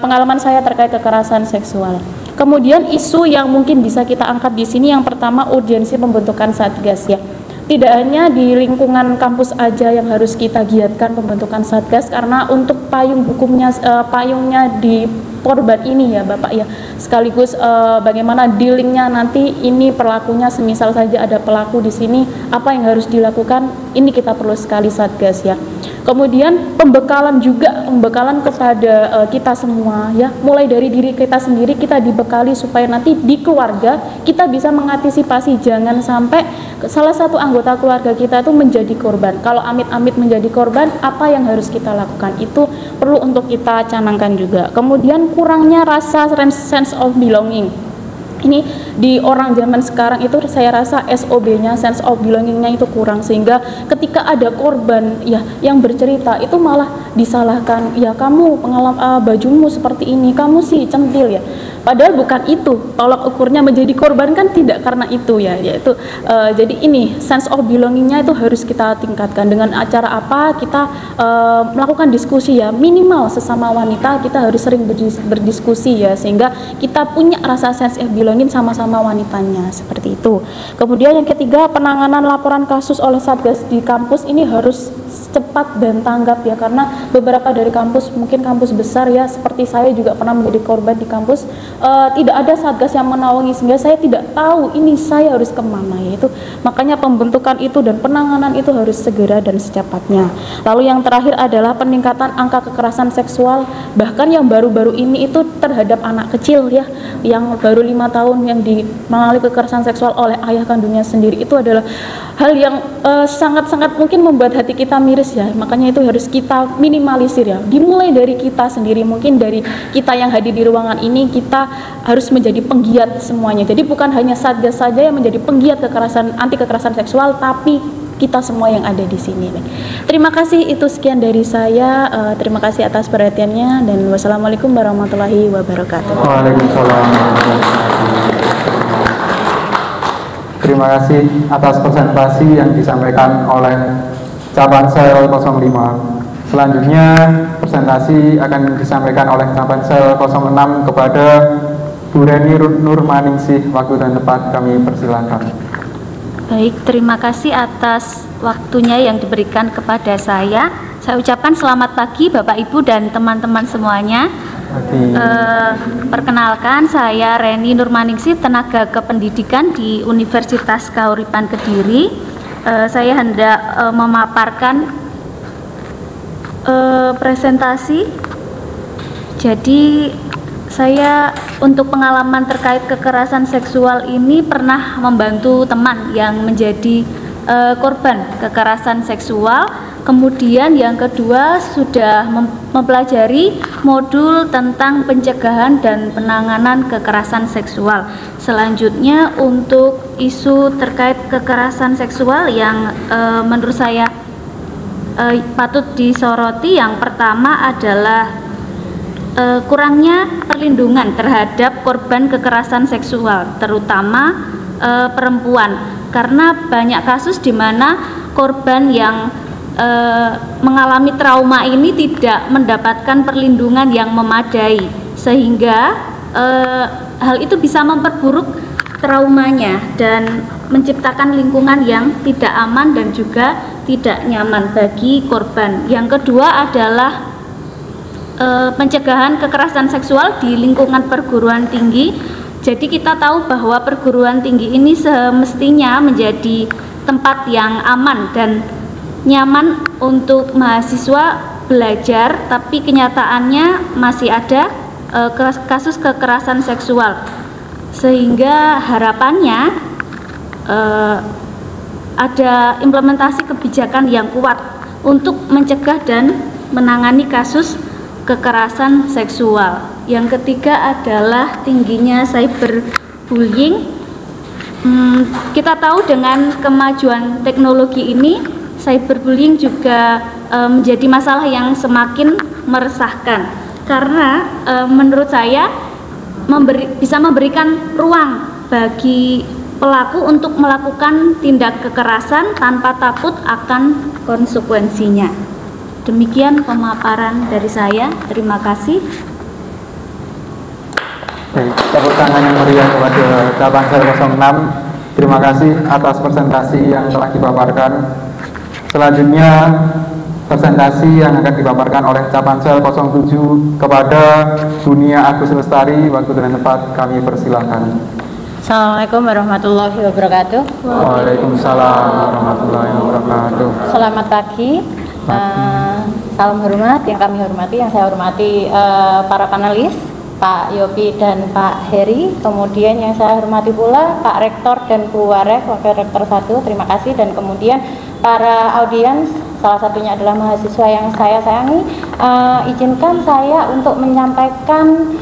[SPEAKER 7] pengalaman saya terkait kekerasan seksual. Kemudian isu yang mungkin bisa kita angkat di sini, yang pertama urgensi pembentukan Satgas ya. Tidak hanya di lingkungan kampus aja yang harus kita giatkan pembentukan Satgas, karena untuk payung hukumnya, payungnya di korban ini ya Bapak ya, sekaligus bagaimana dealingnya nanti, ini pelakunya semisal saja ada pelaku di sini, apa yang harus dilakukan, ini kita perlu sekali Satgas ya. Kemudian pembekalan juga, pembekalan kepada kita semua ya, mulai dari diri kita sendiri kita dibekali supaya nanti di keluarga kita bisa mengantisipasi, jangan sampai salah satu anggota keluarga kita itu menjadi korban. Kalau amit-amit menjadi korban, apa yang harus kita lakukan, itu perlu untuk kita canangkan juga. Kemudian kurangnya rasa sense of belonging. Ini di orang zaman sekarang itu saya rasa SOB-nya, sense of belonging-nya itu kurang, sehingga ketika ada korban ya yang bercerita itu malah disalahkan, ya kamu pengalaman bajumu seperti ini, kamu sih centil ya. Padahal bukan itu, tolak ukurnya menjadi korban kan tidak karena itu ya, yaitu jadi ini sense of belonging-nya itu harus kita tingkatkan. Dengan acara apa kita melakukan diskusi ya, minimal sesama wanita kita harus sering berdiskusi ya, sehingga kita punya rasa sense of belonging sama-sama wanitanya, seperti itu. Kemudian yang ketiga, penanganan laporan kasus oleh Satgas di kampus ini harus cepat dan tanggap ya, karena beberapa dari kampus, mungkin kampus besar ya, seperti saya juga pernah menjadi korban di kampus, tidak ada Satgas yang menaungi, sehingga saya tidak tahu ini saya harus kemana ya. Itu makanya pembentukan itu dan penanganan itu harus segera dan secepatnya. Lalu yang terakhir adalah peningkatan angka kekerasan seksual, bahkan yang baru-baru ini itu terhadap anak kecil ya, yang baru 5 tahun yang mengalami kekerasan seksual oleh ayah kandungnya sendiri. Itu adalah hal yang sangat-sangat mungkin membuat hati kita miris ya, makanya itu harus kita minimalisir ya, dimulai dari kita sendiri. Mungkin dari kita yang hadir di ruangan ini, kita harus menjadi penggiat semuanya. Jadi bukan hanya Satgas saja yang menjadi penggiat kekerasan, anti kekerasan seksual, tapi kita semua yang ada di sini. Terima kasih, itu sekian dari saya. Terima kasih atas perhatiannya, dan wassalamualaikum warahmatullahi wabarakatuh.
[SPEAKER 1] Waalaikumsalam. Terima kasih atas presentasi yang disampaikan oleh Capansel 05. Selanjutnya presentasi akan disampaikan oleh Capansel 06 kepada Bu Reni Nurmaningsih. Waktu dan tempat kami persilakan.
[SPEAKER 8] Baik, terima kasih atas waktunya yang diberikan kepada saya. Saya ucapkan selamat pagi Bapak Ibu dan teman-teman semuanya. Perkenalkan, saya Reni Nurmaningsih, tenaga kependidikan di Universitas Kahuripan Kediri. Saya hendak memaparkan presentasi. Jadi saya untuk pengalaman terkait kekerasan seksual ini pernah membantu teman yang menjadi korban kekerasan seksual. Kemudian yang kedua sudah mempelajari modul tentang pencegahan dan penanganan kekerasan seksual. Selanjutnya untuk isu terkait kekerasan seksual yang menurut saya patut disoroti, yang pertama adalah kurangnya perlindungan terhadap korban kekerasan seksual, terutama perempuan. karena banyak kasus di mana korban yang mengalami trauma ini tidak mendapatkan perlindungan yang memadai, sehingga hal itu bisa memperburuk traumanya dan menciptakan lingkungan yang tidak aman dan juga tidak nyaman bagi korban. Yang kedua adalah pencegahan kekerasan seksual di lingkungan perguruan tinggi. Jadi kita tahu bahwa perguruan tinggi ini semestinya menjadi tempat yang aman dan nyaman untuk mahasiswa belajar, tapi kenyataannya masih ada kasus kekerasan seksual, sehingga harapannya ada implementasi kebijakan yang kuat untuk mencegah dan menangani kasus kekerasan seksual. Yang ketiga adalah tingginya cyberbullying. Kita tahu dengan kemajuan teknologi ini, cyberbullying juga menjadi masalah yang semakin meresahkan, karena menurut saya bisa memberikan ruang bagi pelaku untuk melakukan tindak kekerasan tanpa takut akan konsekuensinya. Demikian pemaparan dari saya. Terima kasih.
[SPEAKER 1] Baik, tepuk tangan yang meriah kepada Capansel 06. Terima kasih atas presentasi yang telah dipaparkan. Selanjutnya presentasi yang akan dipaparkan oleh Capansel 07 kepada Dunia Agus Lestari. Waktu dan tempat kami persilahkan.
[SPEAKER 9] Assalamualaikum warahmatullahi wabarakatuh.
[SPEAKER 1] Waalaikumsalam warahmatullahi wabarakatuh.
[SPEAKER 9] Selamat pagi. Salam hormat yang kami hormati, yang saya hormati para panelis, Pak Yopi dan Pak Heri. Kemudian yang saya hormati pula Pak Rektor dan Bu Warek, Wakil Rektor 1, terima kasih. Dan kemudian para audiens, salah satunya adalah mahasiswa yang saya sayangi. Izinkan saya untuk menyampaikan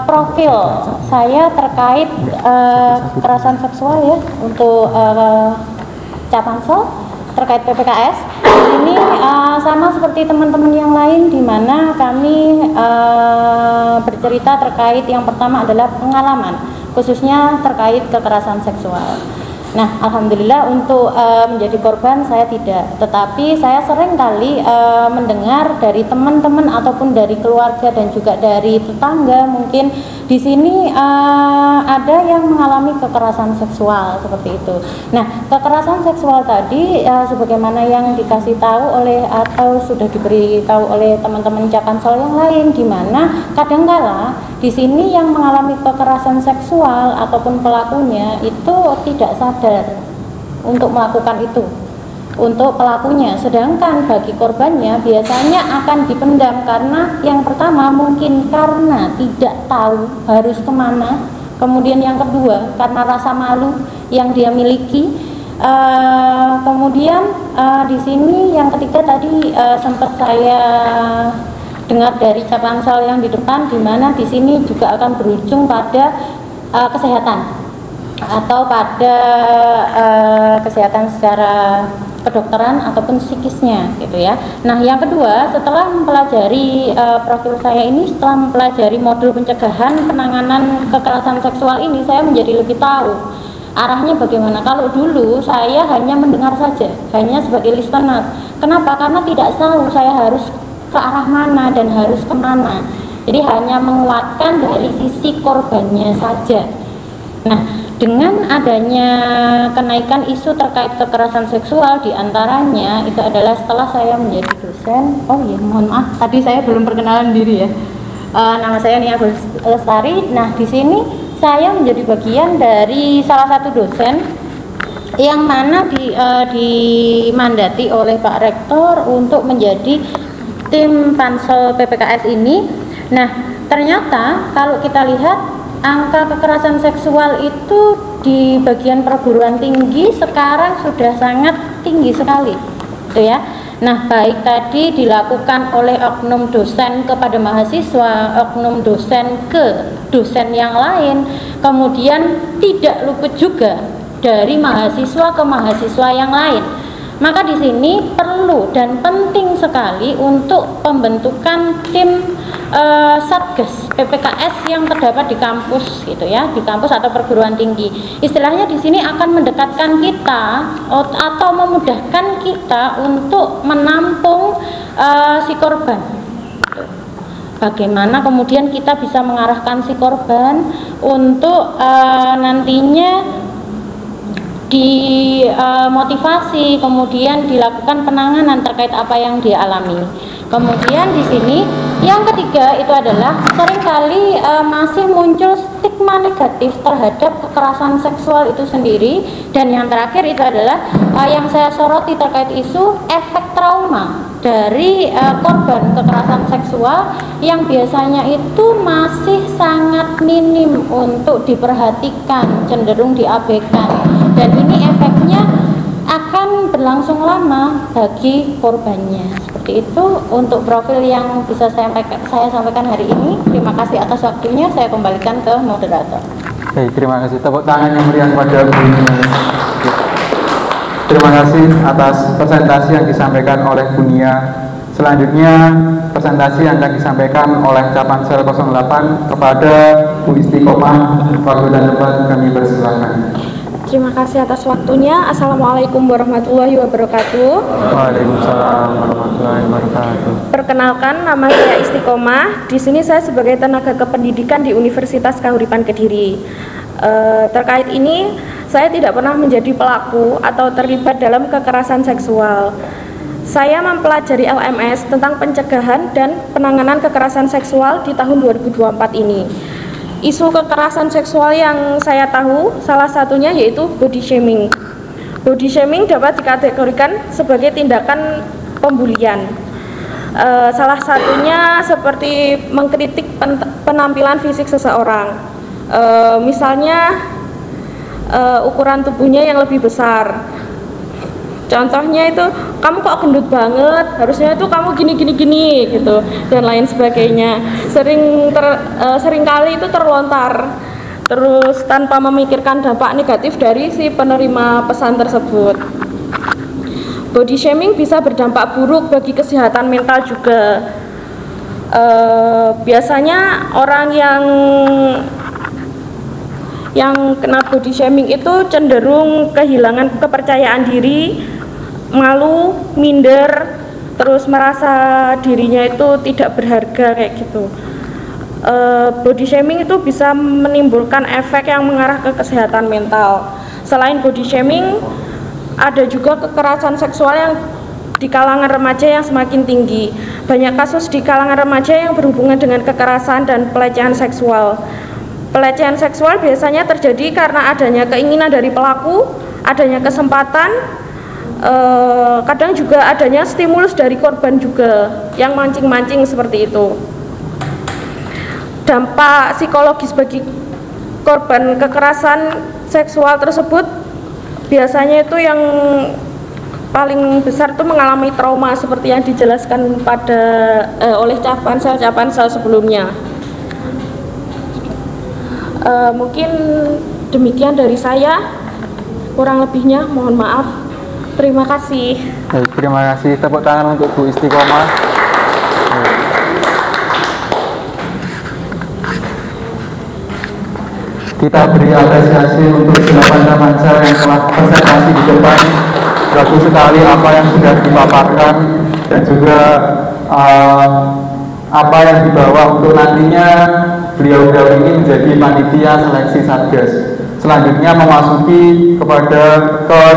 [SPEAKER 9] profil saya terkait kekerasan seksual ya, untuk Capansel terkait PPKS. Ini sama seperti teman-teman yang lain, di mana kami bercerita terkait yang pertama adalah pengalaman, khususnya terkait kekerasan seksual. Nah, alhamdulillah untuk menjadi korban saya tidak, tetapi saya sering kali mendengar dari teman-teman ataupun dari keluarga dan juga dari tetangga, mungkin di sini ada yang mengalami kekerasan seksual seperti itu. Nah, kekerasan seksual tadi sebagaimana yang dikasih tahu oleh atau sudah diberitahu oleh teman-teman Capansel yang lain, di mana kadangkala di sini yang mengalami kekerasan seksual ataupun pelakunya itu tidak sadar untuk melakukan itu untuk pelakunya, sedangkan bagi korbannya biasanya akan dipendam karena yang pertama mungkin karena tidak tahu harus kemana, kemudian yang kedua karena rasa malu yang dia miliki, kemudian di sini yang ketiga tadi sempat saya dengar dari Capansel yang di depan, di mana di sini juga akan berujung pada kesehatan atau pada kesehatan secara kedokteran ataupun psikisnya gitu ya. Nah, yang kedua, setelah mempelajari profil saya ini, setelah mempelajari modul pencegahan penanganan kekerasan seksual ini, saya menjadi lebih tahu arahnya bagaimana. Kalau dulu saya hanya mendengar saja, hanya sebagai listener. Kenapa? Karena tidak tahu saya harus ke arah mana dan harus kemana. Jadi hanya menguatkan dari sisi korbannya saja. Nah, dengan adanya kenaikan isu terkait kekerasan seksual, diantaranya itu adalah setelah saya menjadi dosen. Oh iya, mohon maaf, tadi saya belum perkenalan diri ya. Nama saya Nia Lestari. Nah, di sini saya menjadi bagian dari salah satu dosen yang mana dimandati oleh Pak Rektor untuk menjadi tim pansel PPKS ini. Nah, ternyata kalau kita lihat angka kekerasan seksual itu di bagian perguruan tinggi sekarang sudah sangat tinggi sekali, gitu ya. Nah, baik tadi dilakukan oleh oknum dosen kepada mahasiswa, oknum dosen ke dosen yang lain, kemudian tidak luput juga dari mahasiswa ke mahasiswa yang lain. Maka di sini perlu dan penting sekali untuk pembentukan tim satgas PPKS yang terdapat di kampus gitu ya, di kampus atau perguruan tinggi. Istilahnya di sini akan mendekatkan kita atau memudahkan kita untuk menampung si korban. Bagaimana kemudian kita bisa mengarahkan si korban untuk nantinya dimotivasi, kemudian dilakukan penanganan terkait apa yang dia alami. Kemudian di sini yang ketiga itu adalah seringkali masih muncul stigma negatif terhadap kekerasan seksual itu sendiri, dan yang terakhir itu adalah yang saya soroti terkait isu efek trauma dari korban kekerasan seksual yang biasanya itu masih sangat minim untuk diperhatikan, cenderung diabaikan. Dan ini efeknya akan berlangsung lama bagi korbannya. Seperti itu untuk profil yang bisa saya sampaikan hari ini. Terima kasih atas waktunya. Saya kembalikan ke moderator.
[SPEAKER 1] Baik, terima kasih. Tepuk tangan yang meriah kepada Bu Nia. Terima kasih atas presentasi yang disampaikan oleh Bu Nia. Selanjutnya presentasi yang akan disampaikan oleh Capansel 08 kepada Bu Istiqomah. Waktu dan tempat kami persilakan.
[SPEAKER 6] Terima kasih atas waktunya. Assalamualaikum warahmatullahi wabarakatuh.
[SPEAKER 1] Waalaikumsalam warahmatullahi wabarakatuh.
[SPEAKER 6] Perkenalkan, nama saya Istiqomah. Di sini saya sebagai tenaga kependidikan di Universitas Kahuripan Kediri. Terkait ini, saya tidak pernah menjadi pelaku atau terlibat dalam kekerasan seksual. Saya mempelajari LMS tentang pencegahan dan penanganan kekerasan seksual di tahun 2024 ini. Isu kekerasan seksual yang saya tahu salah satunya yaitu body shaming. Body shaming dapat dikategorikan sebagai tindakan pembulian. Salah satunya seperti mengkritik penampilan fisik seseorang. Misalnya ukuran tubuhnya yang lebih besar. Contohnya itu, kamu kok gendut banget, harusnya itu kamu gini gitu, dan lain sebagainya. Seringkali itu terlontar terus tanpa memikirkan dampak negatif dari si penerima pesan tersebut. Body shaming bisa berdampak buruk bagi kesehatan mental juga. Biasanya orang yang kena body shaming itu cenderung kehilangan kepercayaan diri, malu, minder, terus merasa dirinya itu tidak berharga kayak gitu. Body shaming itu bisa menimbulkan efek yang mengarah ke kesehatan mental. Selain body shaming, ada juga kekerasan seksual yang di kalangan remaja yang semakin tinggi. Banyak kasus di kalangan remaja yang berhubungan dengan kekerasan dan pelecehan seksual. Pelecehan seksual biasanya terjadi karena adanya keinginan dari pelaku, adanya kesempatan, kadang juga adanya stimulus dari korban juga yang mancing-mancing seperti itu. Dampak psikologis bagi korban kekerasan seksual tersebut biasanya itu yang paling besar itu mengalami trauma seperti yang dijelaskan oleh Capansel sebelumnya. Mungkin demikian dari saya, kurang lebihnya mohon maaf. Terima kasih.
[SPEAKER 1] Baik, terima kasih. Tepuk tangan untuk Bu Istiqomah. Kita beri apresiasi untuk 8 Capansel yang telah presentasi di depan. Bagus sekali apa yang sudah dipaparkan dan juga apa yang dibawa untuk nantinya beliau-beliau ini menjadi panitia seleksi Satgas. Selanjutnya memasuki ke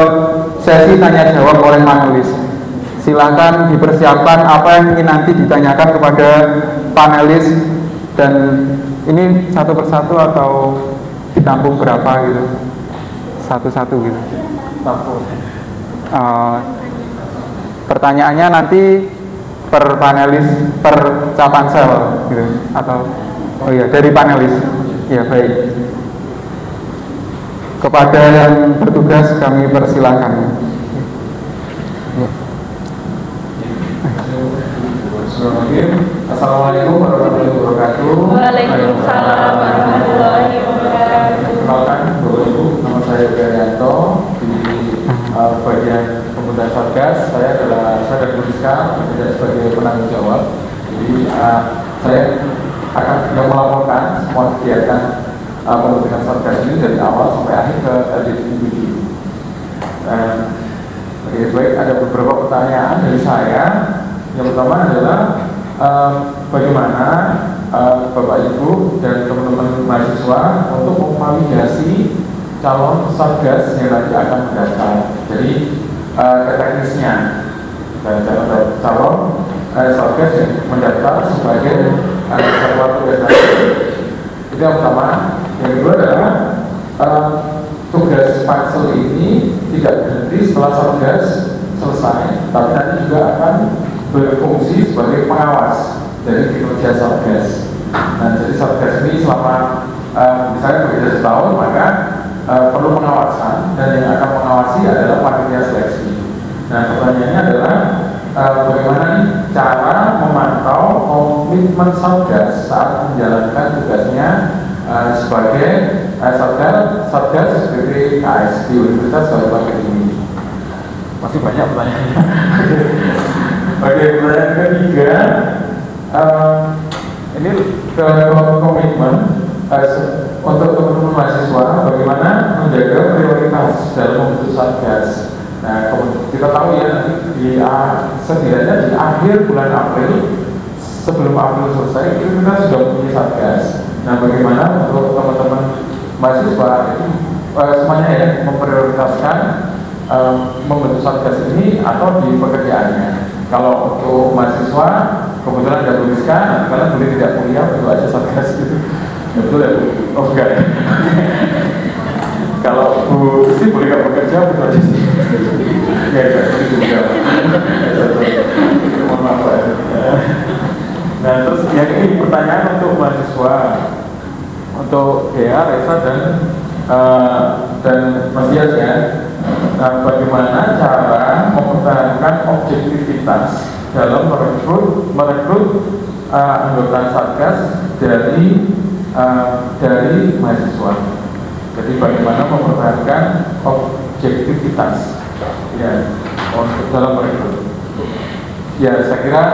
[SPEAKER 1] sesi tanya jawab oleh panelis. Silakan dipersiapkan apa yang ingin nanti ditanyakan kepada panelis, dan ini satu persatu atau ditampung berapa gitu, satu-satu gitu. Pertanyaannya nanti per panelis, per Capansel gitu, atau oh iya dari panelis. Ya baik. Kepada yang bertugas kami persilakan. Assalamualaikum warahmatullahi wabarakatuh.
[SPEAKER 6] Waalaikumsalam warahmatullahi wabarakatuh.
[SPEAKER 1] Perkenalkan Bapak Ibu, nama saya Gayanto di bagian pembentukan Satgas. Saya adalah Sadar Budiska sebagai penanggung jawab. Jadi saya akan yang melaporkan semua kegiatan pembentukan Satgas ini dari awal sampai akhir ke LDPI. Baik, ada beberapa pertanyaan dari saya. Yang pertama adalah bagaimana Bapak Ibu dan teman-teman mahasiswa untuk memvalidasi calon Satgas yang nanti akan mendaftar. Jadi teknisnya calon Satgas yang mendaftar sebagai satuan tugas nanti. Itu yang pertama. Yang kedua adalah tugas Pansel ini tidak berhenti setelah Satgas selesai, tapi nanti juga akan berfungsi sebagai pengawas dari kinerja Satgas. Nah, jadi Satgas ini selama misalnya bekerja setahun, maka perlu pengawasan, dan yang akan mengawasi adalah panitia seleksi. Nah, pertanyaannya adalah bagaimana nih cara memantau komitmen Satgas saat menjalankan tugasnya sebagai Satgas BPKS di Universitas Kabupaten ini. Masih banyak pertanyaannya. Oke, pertanyaan ketiga, ini komitmen untuk teman-teman mahasiswa bagaimana menjaga prioritas dalam membentuk Satgas. Nah, kita tahu ya nanti setidaknya di akhir bulan April, sebelum April selesai, itu kita sudah punya Satgas. Nah, bagaimana untuk teman-teman mahasiswa itu semuanya ya memprioritaskan membentuk Satgas ini atau di pekerjaannya. Kalau untuk mahasiswa kebetulan ada tuliskan, kalian boleh tidak kuliah bentuk aja Satgas gitu. Betul ya Bu? Oh enggak. Kalau Bu sih boleh gak bekerja bentuk aja sih. Ya itu juga. Mohon maaf Pak. Nah, terus yang ini pertanyaan untuk mahasiswa, untuk Dea, Reza dan Mas Dias ya. Nah, bagaimana cara mempertahankan objektivitas dalam merekrut anggota Satgas dari mahasiswa. Jadi bagaimana mempertahankan objektivitas ya untuk dalam merekrut. Ya, saya kira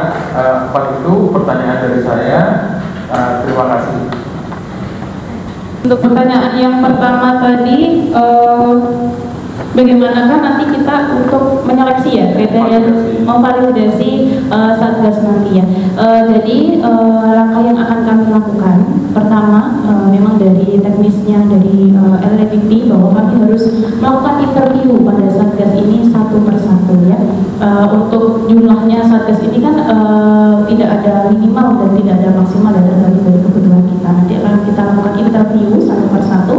[SPEAKER 1] 4 itu pertanyaan dari saya. Terima kasih.
[SPEAKER 7] Untuk pertanyaan yang pertama tadi, bagaimanakah nanti kita untuk menyeleksi ya kriteria memvalidasi Satgas nanti ya. Jadi langkah yang akan kami lakukan pertama memang dari teknisnya dari LDPI bahwa kami harus melakukan interview pada Satgas ini satu persatu ya. Untuk jumlahnya Satgas ini kan tidak ada minimal dan tidak ada maksimal, dan terbagi dari kebutuhan kita. Nanti akan kita lakukan interview satu persatu,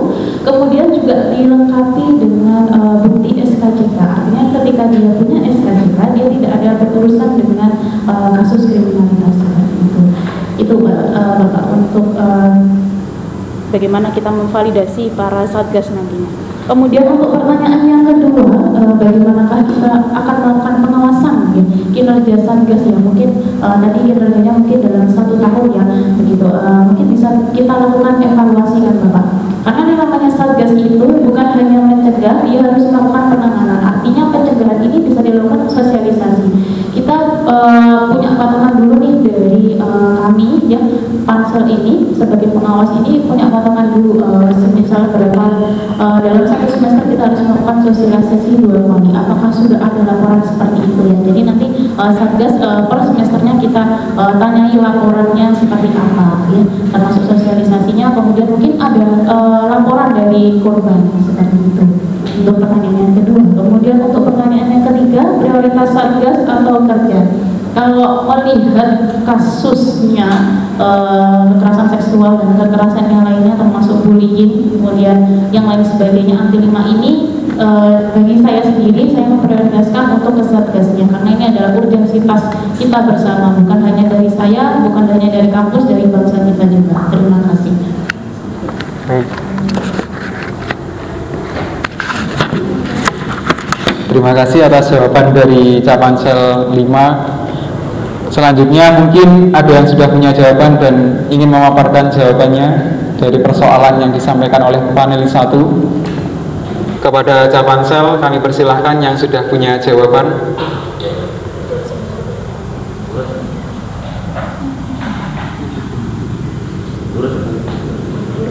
[SPEAKER 7] kemudian juga dilengkapi dengan bukti SKCK. Artinya ketika dia punya SKCK, dia tidak ada berurusan dengan kasus kriminalitas seperti itu. Itu Bapak untuk bagaimana kita memvalidasi para Satgas nantinya. Kemudian untuk pertanyaan yang kedua, bagaimanakah kita akan melakukan pengawasan ya, kinerja Satgas ya, mungkin tadi kinerjanya mungkin dalam 1 tahun ya begitu, mungkin bisa kita lakukan evaluasi kan Bapak, karena yang namanya Satgas itu bukan hanya mencegah, dia harus melakukan penanganan. Artinya pencegahan ini bisa dilakukan sosialisasi. Kita punya patokan dulu nih dari kami ya, Pansel ini sebagai pengawas ini punya patokan dulu, misalnya berapa dalam 1 semester kita harus melakukan sosialisasi 2 kali. Apakah sudah ada laporan seperti itu ya? Jadi nanti Satgas per semesternya kita tanyai laporannya seperti apa ya, termasuk sosialisasinya. Kemudian mungkin ada laporan dari korban seperti itu. Untuk pertanyaan yang kedua. Kemudian untuk pertanyaan yang ketiga, prioritas Satgas atau kerja. Kalau melihat kasusnya kekerasan seksual dan kekerasan yang lainnya termasuk bullying, kemudian yang lain sebagainya, anti 5 ini bagi saya sendiri, saya memprioritaskan untuk ke Satgasnya, karena ini adalah urgensitas kita bersama, bukan hanya dari saya, bukan hanya dari kampus, dari bangsa kita juga. Terima kasih.
[SPEAKER 1] Baik. Terima kasih atas jawaban dari Capansel 5. Selanjutnya mungkin ada yang sudah punya jawaban dan ingin memaparkan jawabannya dari persoalan yang disampaikan oleh panelis 1. Kepada Capansel kami persilahkan yang sudah punya jawaban.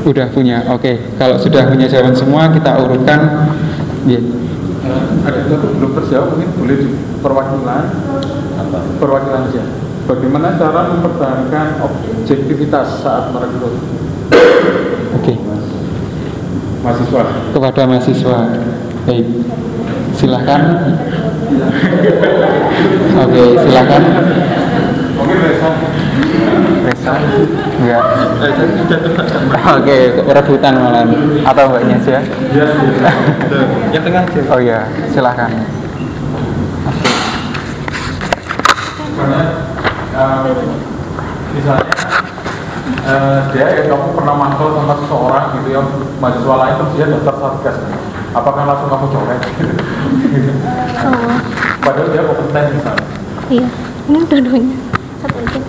[SPEAKER 1] Udah punya, oke. Kalau sudah punya jawaban semua, kita urutkan. Ada satu belum terjawab, mungkin boleh di perwakilan. Perwakilan aja. Bagaimana cara mempertahankan objektivitas saat merekrut? Oke. Mahasiswa. Kepada mahasiswa. Baik. Silahkan. Oke, silahkan. Oke, Resa. Enggak. Oke, rebutan malah. Atau mbaknya aja? Iya. Yang tengah aja. Oh iya, silahkan. Oke. Misalnya dia kamu pernah mantau sama seseorang gitu ya, mahasiswa lain terus dia daftar satgas, apakah langsung kamu coret? Padahal dia kompeten misalnya.
[SPEAKER 5] Iya, ini dua-duanya satu aja.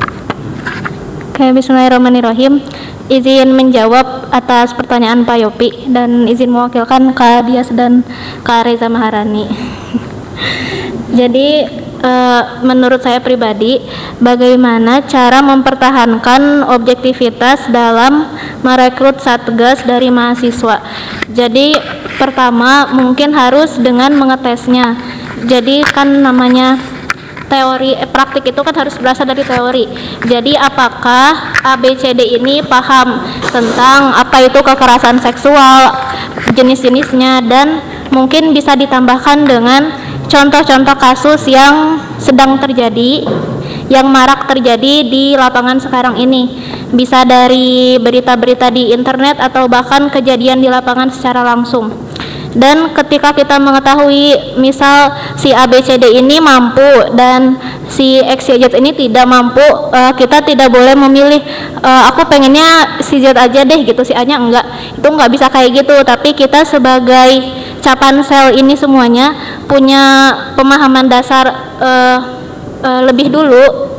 [SPEAKER 5] Oke, bismillahirrahmanirrahim. Izin menjawab atas pertanyaan Pak Yopi dan izin mewakilkan Kak Dias dan Kak Reza Maharani. Jadi menurut saya pribadi, bagaimana cara mempertahankan objektivitas dalam merekrut satgas dari mahasiswa. Jadi pertama mungkin harus dengan mengetesnya. Jadi kan namanya teori, praktik itu kan harus berasal dari teori. Jadi apakah ABCD ini paham tentang apa itu kekerasan seksual, jenis-jenisnya, dan mungkin bisa ditambahkan dengan contoh-contoh kasus yang sedang terjadi, yang marak terjadi di lapangan sekarang ini. Bisa dari berita-berita di internet atau bahkan kejadian di lapangan secara langsung. Dan ketika kita mengetahui misal si ABCD ini mampu dan si XYZ ini tidak mampu, kita tidak boleh memilih aku pengennya si Z aja deh gitu, si A-nya enggak. Itu enggak bisa kayak gitu, tapi kita sebagai Capansel ini semuanya punya pemahaman dasar lebih dulu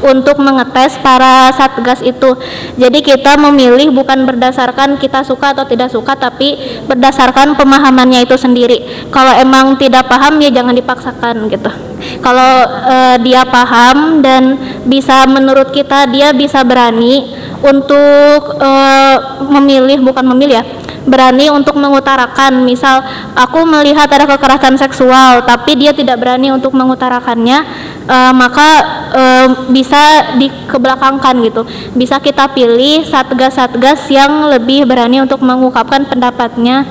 [SPEAKER 5] untuk mengetes para satgas itu. Jadi kita memilih bukan berdasarkan kita suka atau tidak suka, tapi berdasarkan pemahamannya itu sendiri. Kalau emang tidak paham ya jangan dipaksakan gitu. Kalau dia paham dan bisa, menurut kita dia bisa berani untuk memilih, bukan memilih ya, berani untuk mengutarakan. Misal aku melihat ada kekerasan seksual tapi dia tidak berani untuk mengutarakannya, maka bisa dikebelakangkan gitu. Bisa kita pilih satgas-satgas yang lebih berani untuk mengungkapkan pendapatnya,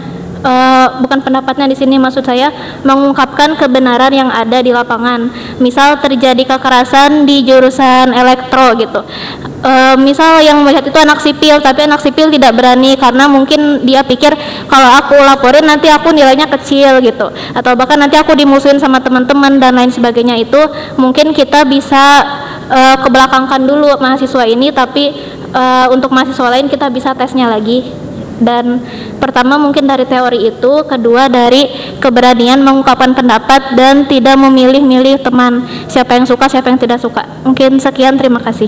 [SPEAKER 5] bukan pendapatnya di sini, maksud saya mengungkapkan kebenaran yang ada di lapangan. Misal terjadi kekerasan di jurusan elektro gitu, misal yang melihat itu anak sipil, tapi anak sipil tidak berani karena mungkin dia pikir kalau aku laporin nanti aku nilainya kecil gitu, atau bahkan nanti aku dimusuhin sama teman-teman dan lain sebagainya. Itu mungkin kita bisa kebelakangkan dulu mahasiswa ini, tapi untuk mahasiswa lain kita bisa tesnya lagi. Dan pertama mungkin dari teori itu, kedua dari keberanian mengungkapkan pendapat dan tidak memilih-milih teman, siapa yang suka siapa yang tidak suka. Mungkin sekian, terima kasih.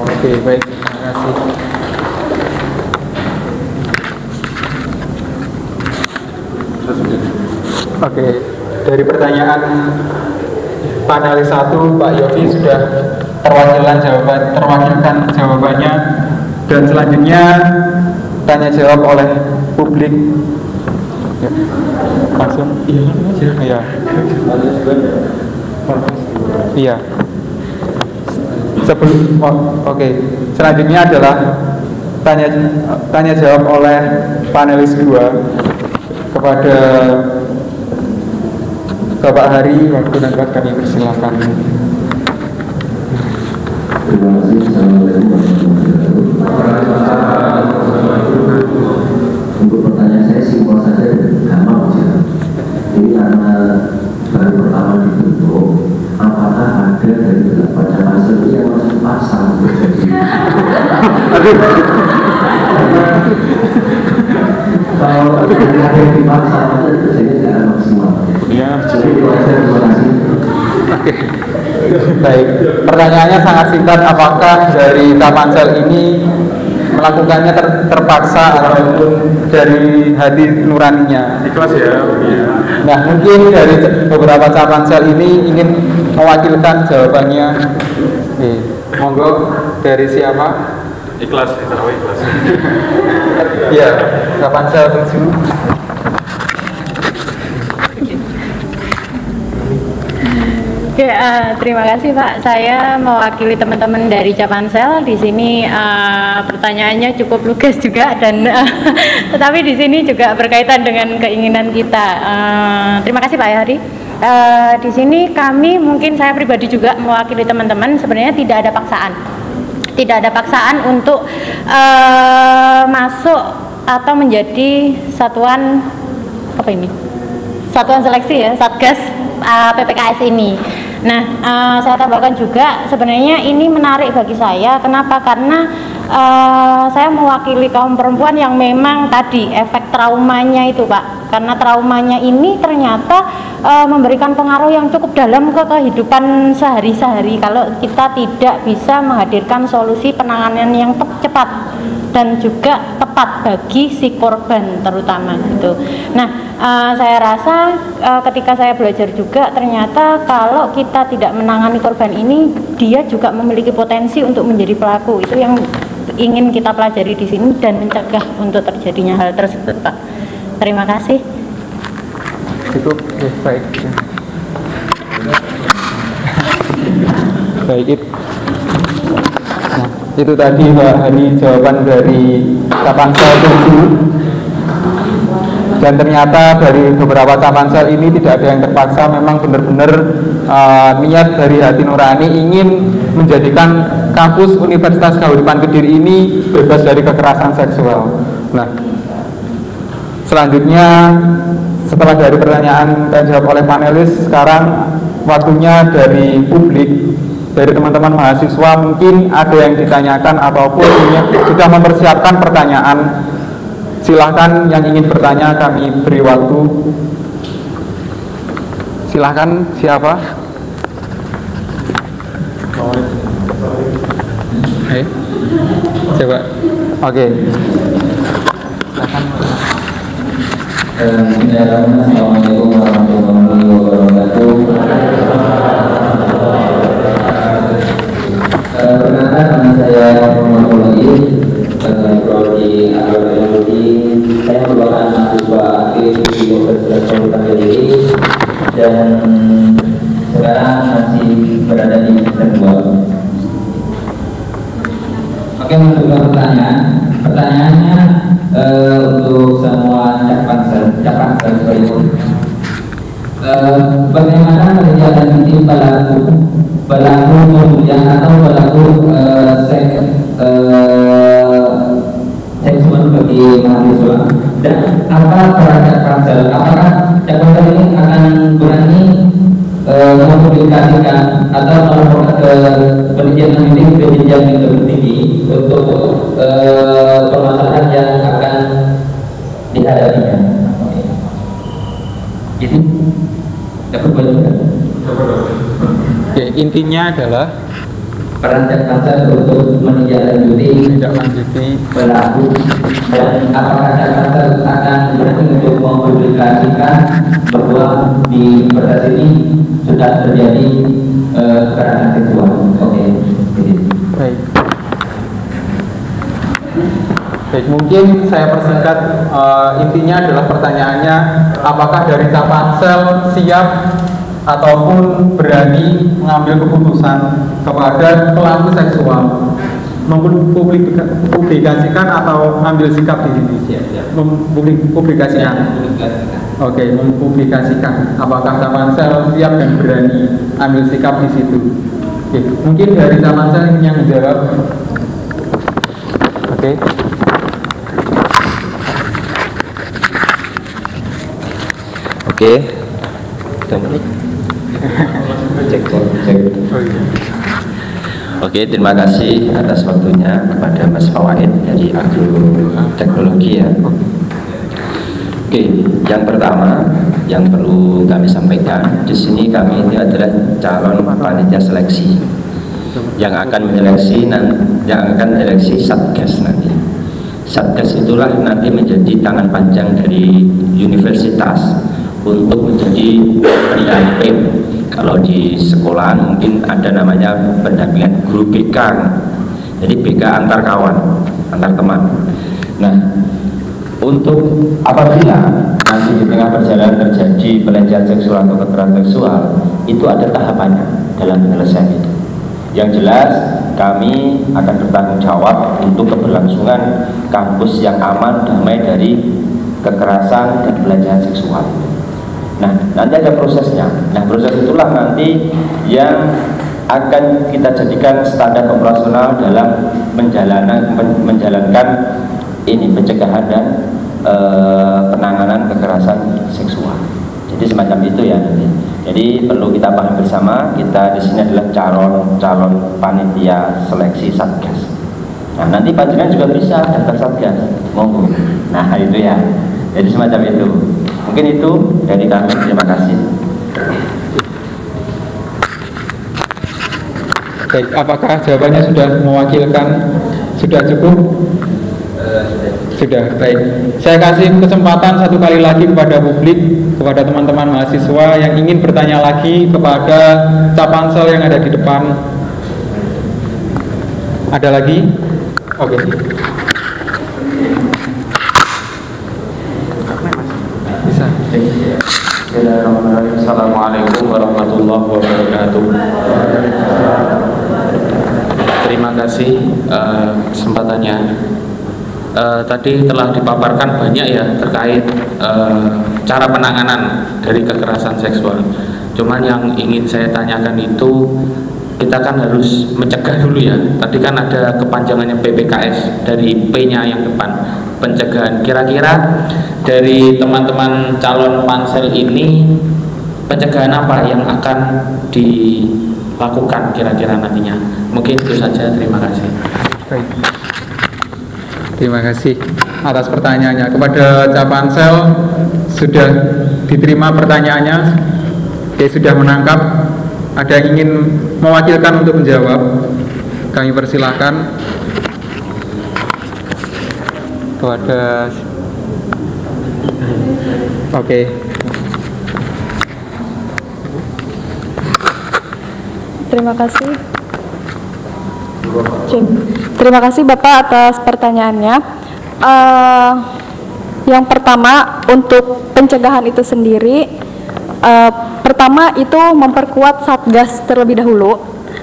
[SPEAKER 1] Oke, baik, terima kasih. Oke, dari pertanyaan panelis 1 Pak Yofi sudah terwakilkan jawabannya, dan selanjutnya tanya jawab oleh publik. Ya, langsung. Iya. Iya. Sebelum, oke. Selanjutnya adalah tanya jawab oleh panelis 2 kepada Bapak Hari. Waktu dan tempat kami persilakan.
[SPEAKER 2] Terima kasih. Assalamualaikum warahmatullahi wabarakatuh. Untuk pertanyaan saya simpel saja dan gampang saja. Ini karena baru pertama dibentuk, apakah ada dari 8 Capansel yang masuk pasang terjadi? Kalau ada yang dipaksa, maka terjadi tidak akan maksimal.
[SPEAKER 1] Ya,
[SPEAKER 2] jadi itu saja. Terima kasih.
[SPEAKER 1] Oke. Baik, pertanyaannya sangat singkat. Apakah dari Capansel ini melakukannya terpaksa ataupun dari hati nuraninya? Ikhlas ya. Nah, mungkin dari beberapa Capansel ini ingin mewakilkan jawabannya. Oke, monggo, dari siapa?
[SPEAKER 10] Ikhlas, tarawih ikhlas.
[SPEAKER 1] Iya, Capansel 7.
[SPEAKER 9] Oke, terima kasih Pak. Saya mewakili teman-teman dari Capansel. Di sini pertanyaannya cukup lugas juga dan tetapi di sini juga berkaitan dengan keinginan kita. Terima kasih Pak Hari. Di sini kami, mungkin saya pribadi juga mewakili teman-teman, sebenarnya tidak ada paksaan. Tidak ada paksaan untuk masuk atau menjadi satuan apa ini? Satuan seleksi ya, Satgas PPKS ini. Nah, saya tambahkan juga sebenarnya ini menarik bagi saya. Kenapa? Karena saya mewakili kaum perempuan yang memang tadi efek traumanya itu Pak. Karena traumanya ini ternyata memberikan pengaruh yang cukup dalam ke kehidupan sehari-hari kalau kita tidak bisa menghadirkan solusi penanganan yang cepat dan juga tepat bagi si korban terutama gitu. Nah, saya rasa ketika saya belajar juga ternyata kalau kita tidak menangani korban ini, dia juga memiliki potensi untuk menjadi pelaku. Itu yang ingin kita pelajari di sini dan mencegah untuk terjadinya hal tersebut, Pak. Terima kasih.
[SPEAKER 1] Cukup, baik. Baik, nah, itu tadi Mbak Hani jawaban dari Capansel 7. Dan ternyata dari beberapa Capansel ini tidak ada yang terpaksa, memang benar-benar niat dari hati nurani ingin menjadikan kampus Universitas Kahuripan Kediri ini bebas dari kekerasan seksual. Nah, selanjutnya setelah dari pertanyaan dan jawab oleh panelis, sekarang waktunya dari publik, dari teman-teman mahasiswa, mungkin ada yang ditanyakan ataupun sudah mempersiapkan pertanyaan. Silahkan yang ingin bertanya, kami beri waktu. Silahkan, siapa? Coba. Oke.
[SPEAKER 11] Assalamualaikum warahmatullahi wabarakatuh. Perkenalkan, nama saya Muhammad Mulai, prodi agroteknologi. Saya merupakan mahasiswa aktif di Universitas Kahuripan Kediri dan sekarang masih berada di semester 2. Oke, masuk ke pertanyaan. Pertanyaannya untuk semua Capansel seperti itu. Bagaimana menindaklanjuti pelaku pembulian atau pelaku seksual bagi mahasiswa, dan apa peran Capansel? Apakah Capansel ini akan berani mempublikasikan atau melaporkan ke penelitian ini ke jenjang yang lebih tinggi untuk permasalahan yang akan dihadapinya? Itu dapat banyak.
[SPEAKER 1] Oke, intinya adalah
[SPEAKER 11] peran Capansel untuk menindaklanjuti pelaku, dan apakah Capansel akan berani untuk mempublikasikan bahwa di universitas ini sudah terjadi kekerasan seksual. Oke.
[SPEAKER 1] Baik. Baik, mungkin saya persingkat. Intinya adalah pertanyaannya, apakah dari Capansel siap ataupun berani mengambil keputusan kepada pelaku seksual, mempublikasikan atau ambil sikap di sini? Mempublikasikan. Oke, mempublikasikan. Apakah Capansel siap dan berani ambil sikap di situ? Oke, mungkin dari Capansel yang menjawab. Oke.
[SPEAKER 3] Oke. Oke, terima kasih atas waktunya kepada Mas Fawaid dari Agroteknologi ya. Oke, yang pertama yang perlu kami sampaikan di sini, kami ini adalah calon panitia seleksi yang akan menyeleksi Satgas nanti. Satgas itulah nanti menjadi tangan panjang dari universitas untuk menjadi pendamping. Kalau di sekolahan mungkin ada namanya pendampingan guru BK, Jadi BK antar kawan, antar teman. Nah, untuk apabila nanti di tengah perjalanan terjadi pelecehan seksual atau kekerasan seksual, itu ada tahapannya dalam penyelesaian itu. Yang jelas kami akan bertanggung jawab untuk keberlangsungan kampus yang aman, damai dari kekerasan dan pelecehan seksual. Nah, nanti ada prosesnya. Nah, proses itulah nanti yang akan kita jadikan standar operasional dalam menjalankan ini pencegahan dan penanganan kekerasan seksual. Jadi semacam itu ya nanti. Jadi perlu kita paham bersama, kita di sini adalah calon panitia seleksi Satgas. Nah, nanti panjenengan juga bisa daftar Satgas, monggo. Nah, itu ya. Jadi semacam itu. Mungkin itu dari kami. Terima kasih.
[SPEAKER 1] Baik, apakah jawabannya sudah mewakilkan? Sudah cukup? Sudah, baik. Saya kasih kesempatan satu kali lagi kepada publik, kepada teman-teman mahasiswa yang ingin bertanya lagi kepada Capansel yang ada di depan. Ada lagi? Oke. Bisa.
[SPEAKER 10] Assalamualaikum warahmatullahi wabarakatuh. Terima kasih kesempatannya. Tadi telah dipaparkan banyak ya terkait cara penanganan dari kekerasan seksual. Cuman yang ingin saya tanyakan itu, kita kan harus mencegah dulu ya. Tadi kan ada kepanjangannya PPKS dari P-nya yang depan, pencegahan. Kira-kira dari teman-teman calon pansel ini pencegahan apa yang akan dilakukan kira-kira nantinya? Mungkin itu saja, terima kasih.
[SPEAKER 1] Baik. Terima kasih atas pertanyaannya. Kepada Capansel, sudah diterima pertanyaannya. Oke, sudah menangkap. Ada yang ingin mewakilkan untuk menjawab? Kami persilahkan kepada. Oke.
[SPEAKER 6] Terima kasih. Terima kasih Bapak atas pertanyaannya. Yang pertama, untuk pencegahan itu sendiri, pertama itu memperkuat Satgas terlebih dahulu.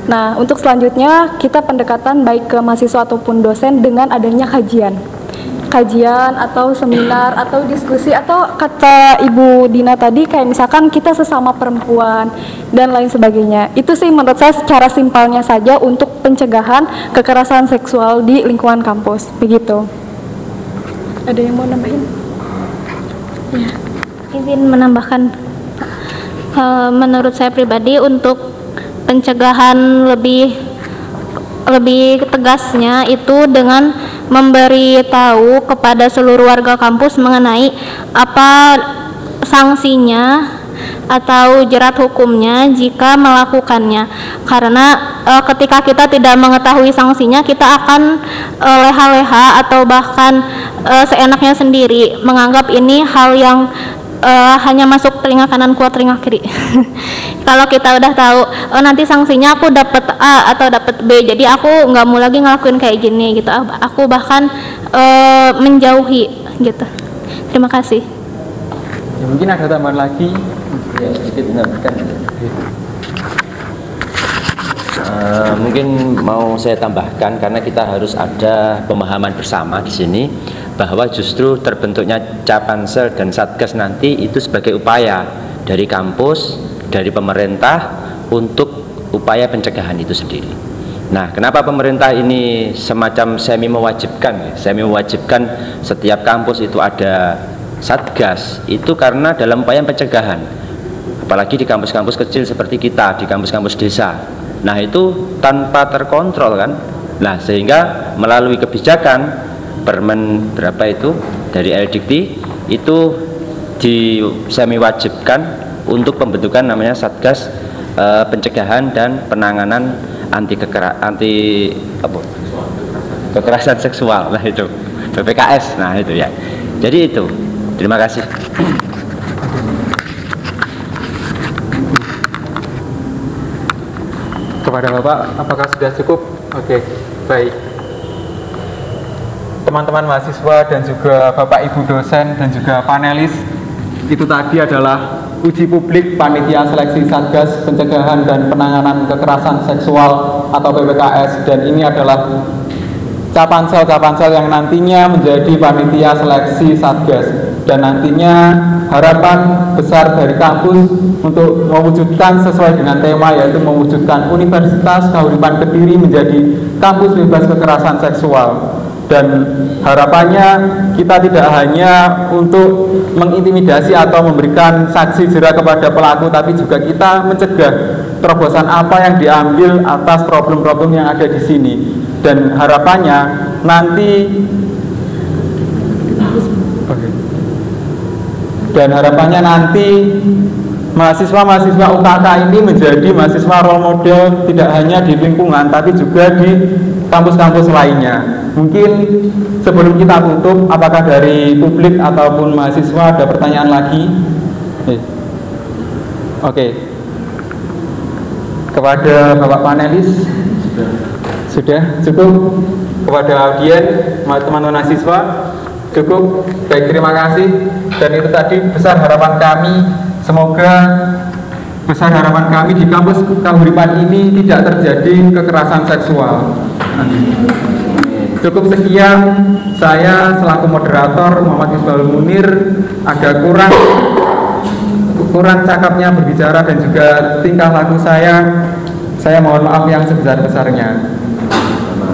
[SPEAKER 6] Nah, untuk selanjutnya kita pendekatan baik ke mahasiswa ataupun dosen dengan adanya kajian atau seminar atau diskusi, atau kata Ibu Dina tadi kayak misalkan kita sesama perempuan dan lain sebagainya. Itu sih menurut saya secara simpelnya saja untuk pencegahan kekerasan seksual di lingkungan kampus. Begitu. Ada yang mau nambahin? Ya.
[SPEAKER 5] Izin menambahkan, menurut saya pribadi untuk pencegahan lebih tegasnya itu dengan memberitahu kepada seluruh warga kampus mengenai apa sanksinya atau jerat hukumnya jika melakukannya. Karena ketika kita tidak mengetahui sanksinya, kita akan leha-leha atau bahkan seenaknya sendiri menganggap ini hal yang hanya masuk telinga kanan keluar telinga kiri. Kalau kita udah tahu nanti sanksinya aku dapat A atau dapat B, jadi aku nggak mau lagi ngelakuin kayak gini gitu. Aku bahkan menjauhi gitu. Terima kasih.
[SPEAKER 1] Ya, mungkin ada tambahan lagi.
[SPEAKER 3] Ya, sedikit menambahkan. Mungkin mau saya tambahkan, karena kita harus ada pemahaman bersama di sini bahwa justru terbentuknya Capansel dan Satgas nanti itu sebagai upaya dari kampus, dari pemerintah untuk upaya pencegahan itu sendiri. Nah, kenapa pemerintah ini semacam semi mewajibkan setiap kampus itu ada Satgas? Itu karena dalam upaya pencegahan, apalagi di kampus-kampus kecil seperti kita, di kampus-kampus desa. Nah, itu tanpa terkontrol kan. Nah, sehingga melalui kebijakan Permen berapa itu dari Eldikti itu semi wajibkan untuk pembentukan namanya Satgas pencegahan dan penanganan kekerasan seksual. Nah, itu PPKS. Nah, itu ya. Jadi itu. Terima kasih.
[SPEAKER 1] Kepada Bapak, apakah sudah cukup? Oke, baik. teman-teman mahasiswa dan juga Bapak Ibu dosen dan juga panelis. Itu tadi adalah uji publik Panitia Seleksi Satgas Pencegahan dan Penanganan Kekerasan Seksual atau PPKS, dan ini adalah Capansel yang nantinya menjadi Panitia Seleksi Satgas, dan nantinya harapan besar dari kampus untuk mewujudkan sesuai dengan tema, yaitu mewujudkan Universitas Kahuripan Kediri menjadi kampus bebas kekerasan seksual. Dan harapannya kita tidak hanya untuk mengintimidasi atau memberikan saksi jera kepada pelaku, tapi juga kita mencegah terobosan apa yang diambil atas problem-problem yang ada di sini. Dan harapannya nanti mahasiswa-mahasiswa UKK ini menjadi mahasiswa role model tidak hanya di lingkungan tapi juga di kampus-kampus lainnya. Mungkin sebelum kita tutup, apakah dari publik ataupun mahasiswa ada pertanyaan lagi? Oke. Kepada Bapak panelis, sudah cukup. Kepada audien, teman-teman mahasiswa, cukup. Baik, terima kasih. Dan itu tadi besar harapan kami. Semoga besar harapan kami di kampus Kahuripan ini tidak terjadi kekerasan seksual. Cukup sekian, saya selaku moderator Muhammad Misbahul Munir agak kurang cakapnya berbicara dan juga tingkah laku saya mohon maaf yang sebesar-besarnya.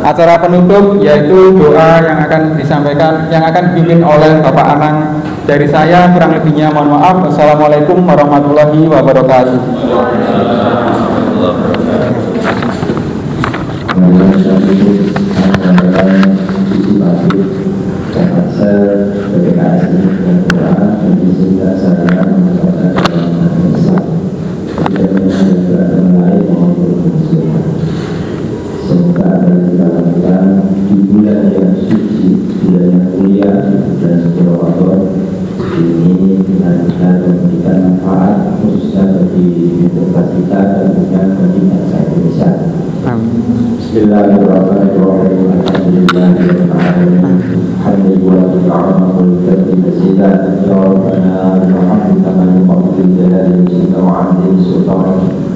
[SPEAKER 1] Acara penutup yaitu doa yang akan disampaikan, yang akan dipimpin oleh Bapak Anang. Dari saya kurang lebihnya mohon maaf. Wassalamualaikum warahmatullahi wabarakatuh.
[SPEAKER 11] Semoga apa yang kita lakukan di bulan yang suci, bulan yang mulia dan Ramadan ini benar-benar memberikan manfaat khususnya bagi universitas kita dan juga bagi bangsa Indonesia. Bismillahirrahmanirrahim. Alhamdulillahirrahmanirrahim.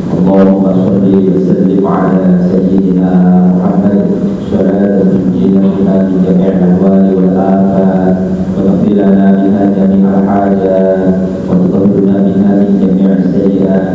[SPEAKER 11] Allahumma sholli wa sallim ala sayyidina Muhammad salatan tunjina biha min jami'il ahwali wal afat wa taghfir lana biha jami'al hajat wa tutahhirna biha min jami'is sayyi'at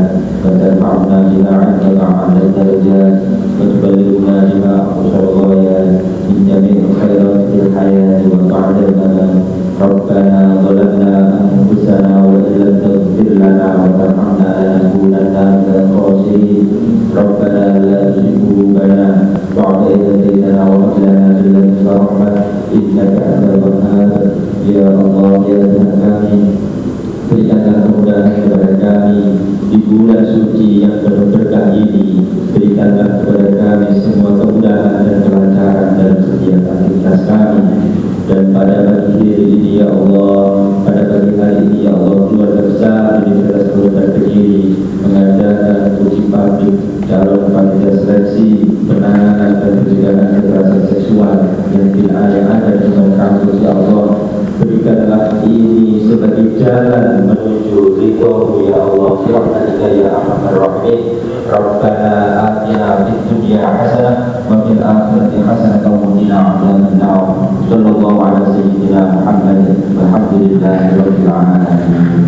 [SPEAKER 11] wa tarfa'na biha 'indaka 'ala darajat wa tuballighuna biha aqsal ghayat min jami'il khairat fil hayati wa ba'da al-mamat. Rabbana zalamna anfusana wa illam taghfir lana wa tarhamna lanakunanna minal khasirin. Rabbana la tuzigh qulubana ba'da idh hadaytana wa hab lana min ladunka rahmah innaka antal wahhab. Ya Allah, ya Tuhan kami, berikanlah kemudahan kepada kami di bulan suci yang penuh berkah ini. Berikanlah kepada kami semua kemudahan dan kelancaran dalam setiap aktivitas kami. Dan pada pagi hari ini ya Allah, pada pagi hari ini ya Allah, keluarga besar Universitas Kahuripan Kediri mengadakan uji publik calon panitia seleksi penanganan dan pencegahan kekerasan seksual yang ada di kampus ya Allah. Berikanlah ini sebagai jalan menuju ridho ya Allah. Rahmatika ya Arhamar Rahimin. Rabbana atina fid dunya hasanah wa fil akhirati hasanah wa qina adzaban nar. Sallallahu ala sayyidina Muhammad walhamdulillahi rabbil alamin.